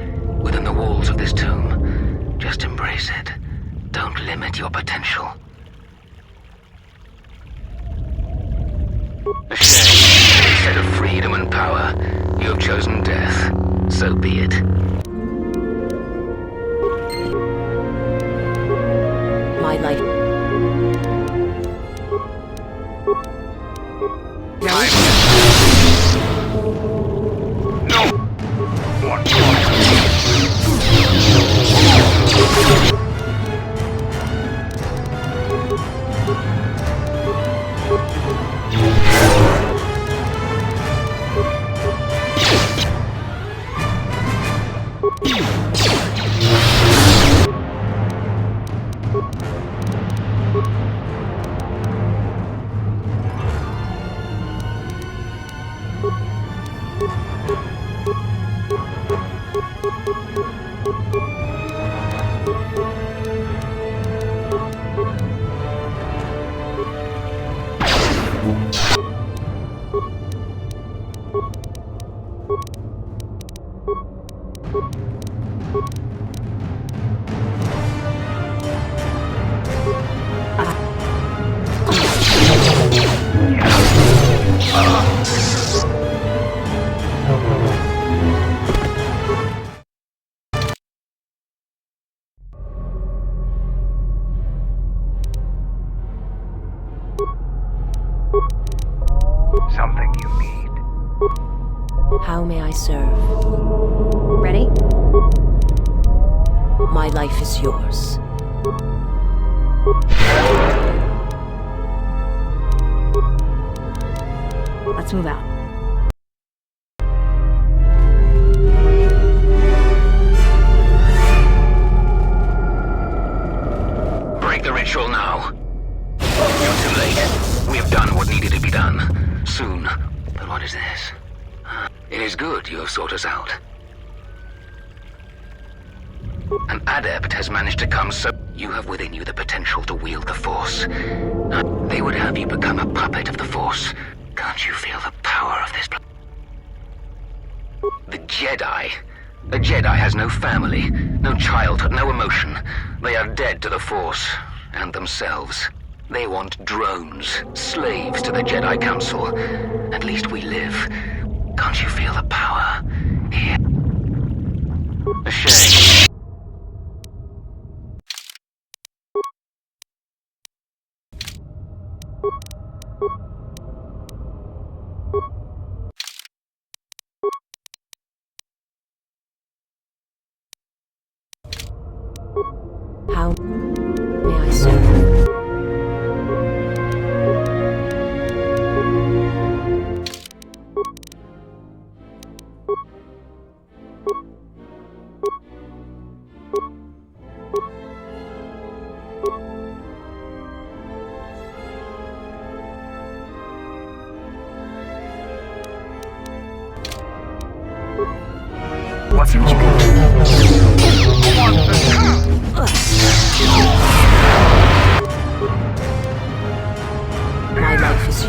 within the walls of this tomb. Just embrace it. Don't limit your potential. A shame. Instead of freedom and power, you have chosen death. So be it. My life. No! What? Something you need. How may I serve? Ready? My life is yours. Let's move out. Break the ritual now. You're too late. We have done what needed to be done. Soon. But what is this? It is good you have sought us out. An adept has managed to come so... You have within you the potential to wield the Force. They would have you become a puppet of the Force. Can't you feel the power of this... The Jedi. A Jedi has no family, no childhood, no emotion. They are dead to the Force and themselves. They want drones, slaves to the Jedi Council. At least we live. Can't you feel the power here? A shame. How may I serve? What's wrong? Who wants this? My life is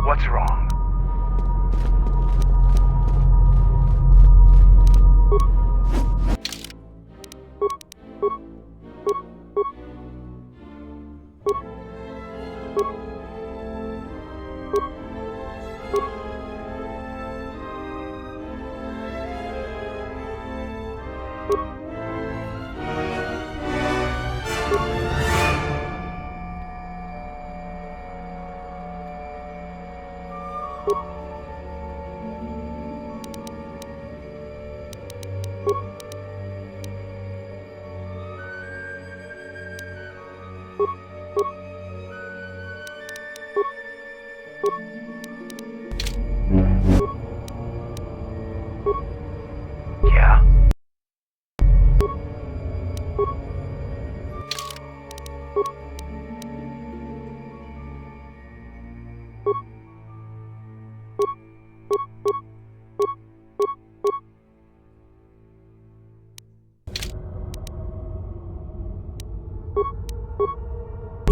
What's wrong? Yeah.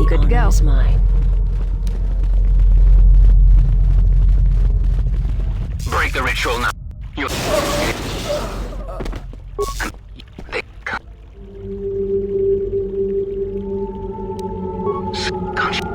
Good to go. Is mine. Break the ritual now. You. They can't. Can't you?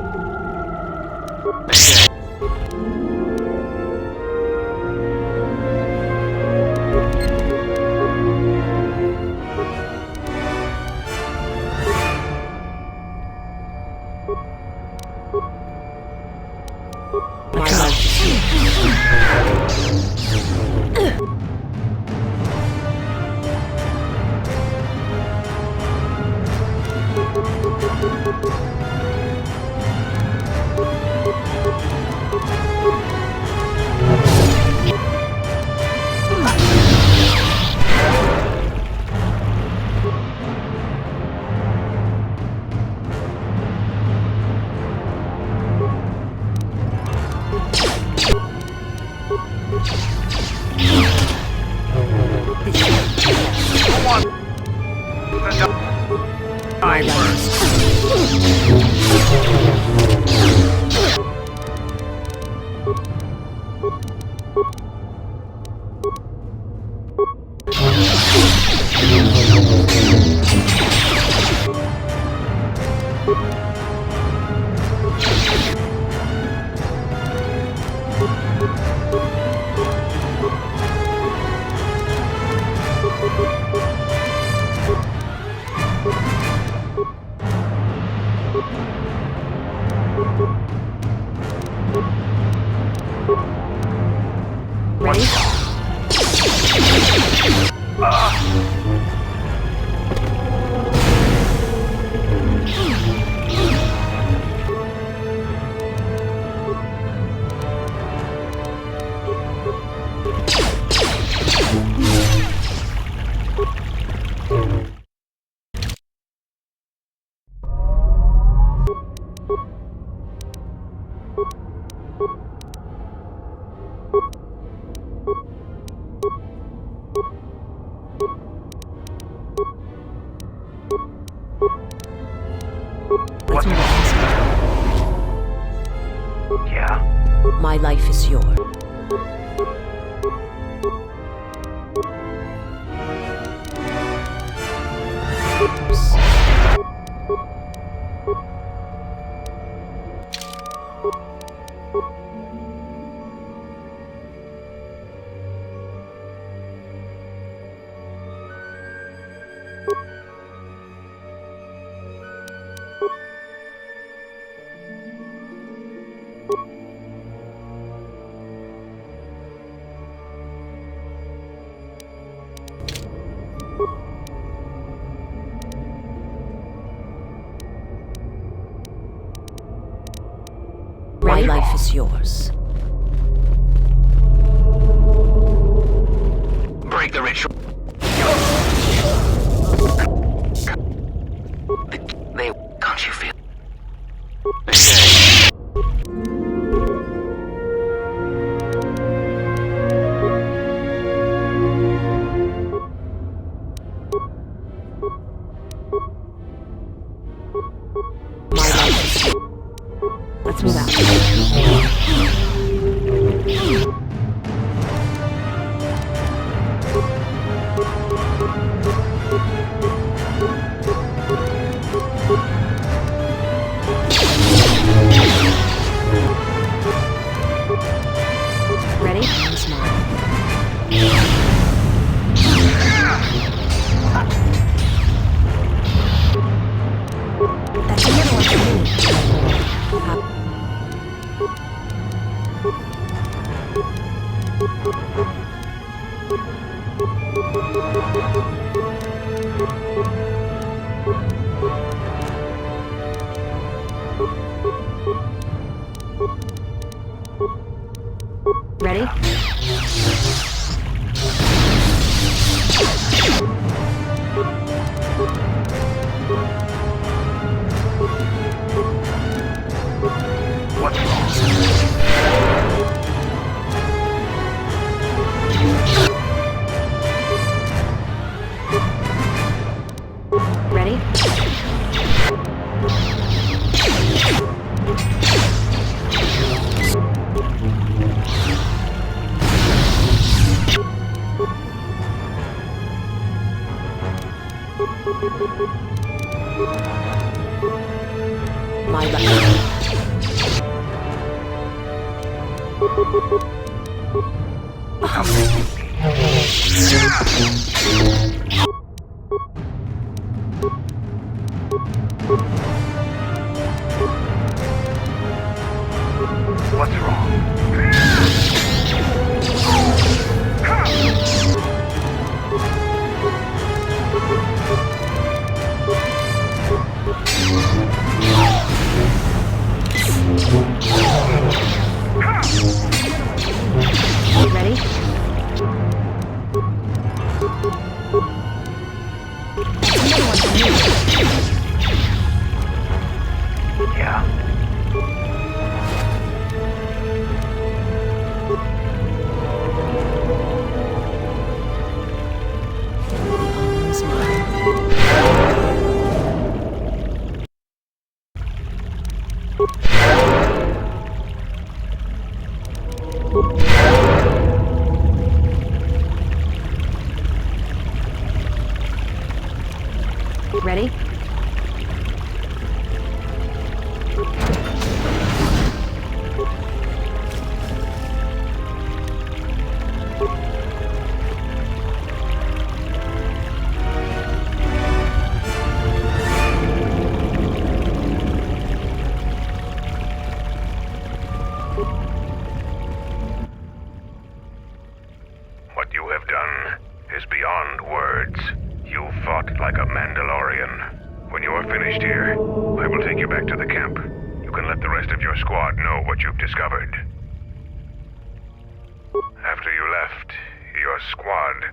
My life is here. Who wants the die first? Ready? life is yours. Break the ritual. They... Can't you feel... Let's move out. Ready? That's another one for me. Ready? What's wrong? Ready? My luck. What's wrong? Ready? Yeah. Ready? What you have done is beyond words. You fought like a Mandalorian. When you are finished here, I will take you back to the camp. You can let the rest of your squad know what you've discovered. After you left, your squad...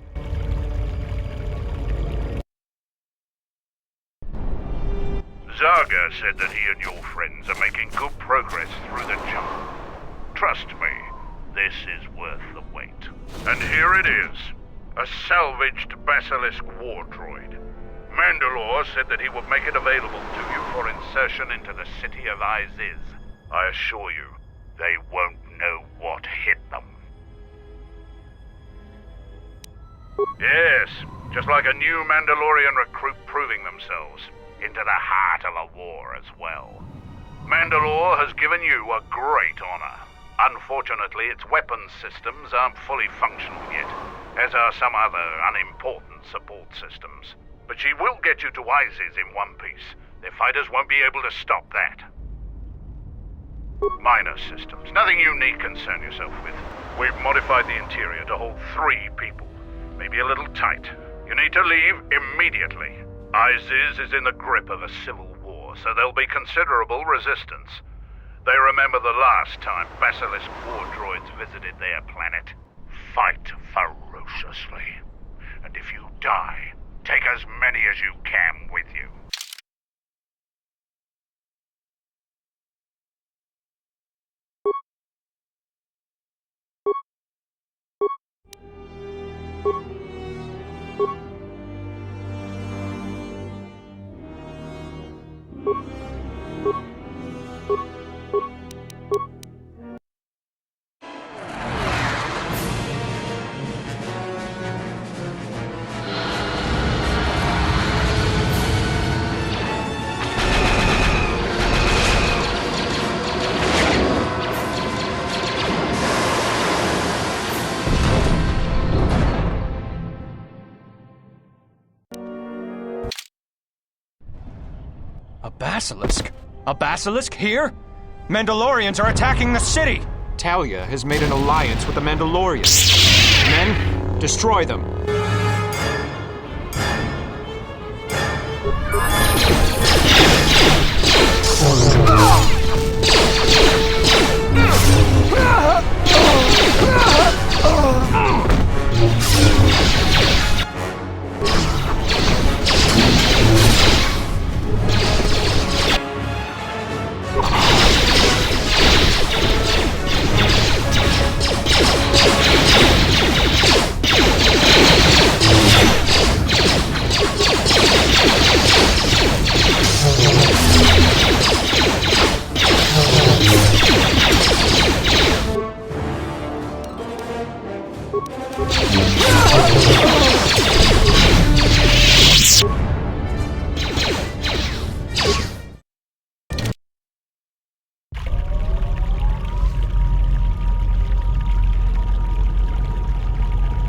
Zaga said that he and your friends are making good progress through the jungle. Trust me, this is worth the wait. And here it is. A salvaged Basilisk war droid. Mandalore said that he would make it available to you for insertion into the city of Iziz. I assure you, they won't know what hit them. Yes, just like a new Mandalorian recruit proving themselves. Into the heart of the war as well. Mandalore has given you a great honor. Unfortunately, its weapons systems aren't fully functional yet, as are some other unimportant support systems. But she will get you to Iziz in one piece. Their fighters won't be able to stop that. Minor systems, nothing you need concern yourself with. We've modified the interior to hold 3 people. Maybe a little tight. You need to leave immediately. Iziz is in the grip of a civil war, so there'll be considerable resistance. They remember the last time Basilisk war droids visited their planet. Fight ferociously. And if you die, take as many as you can with you. A basilisk? A basilisk here? Mandalorians are attacking the city! Talia has made an alliance with the Mandalorians. Men, destroy them.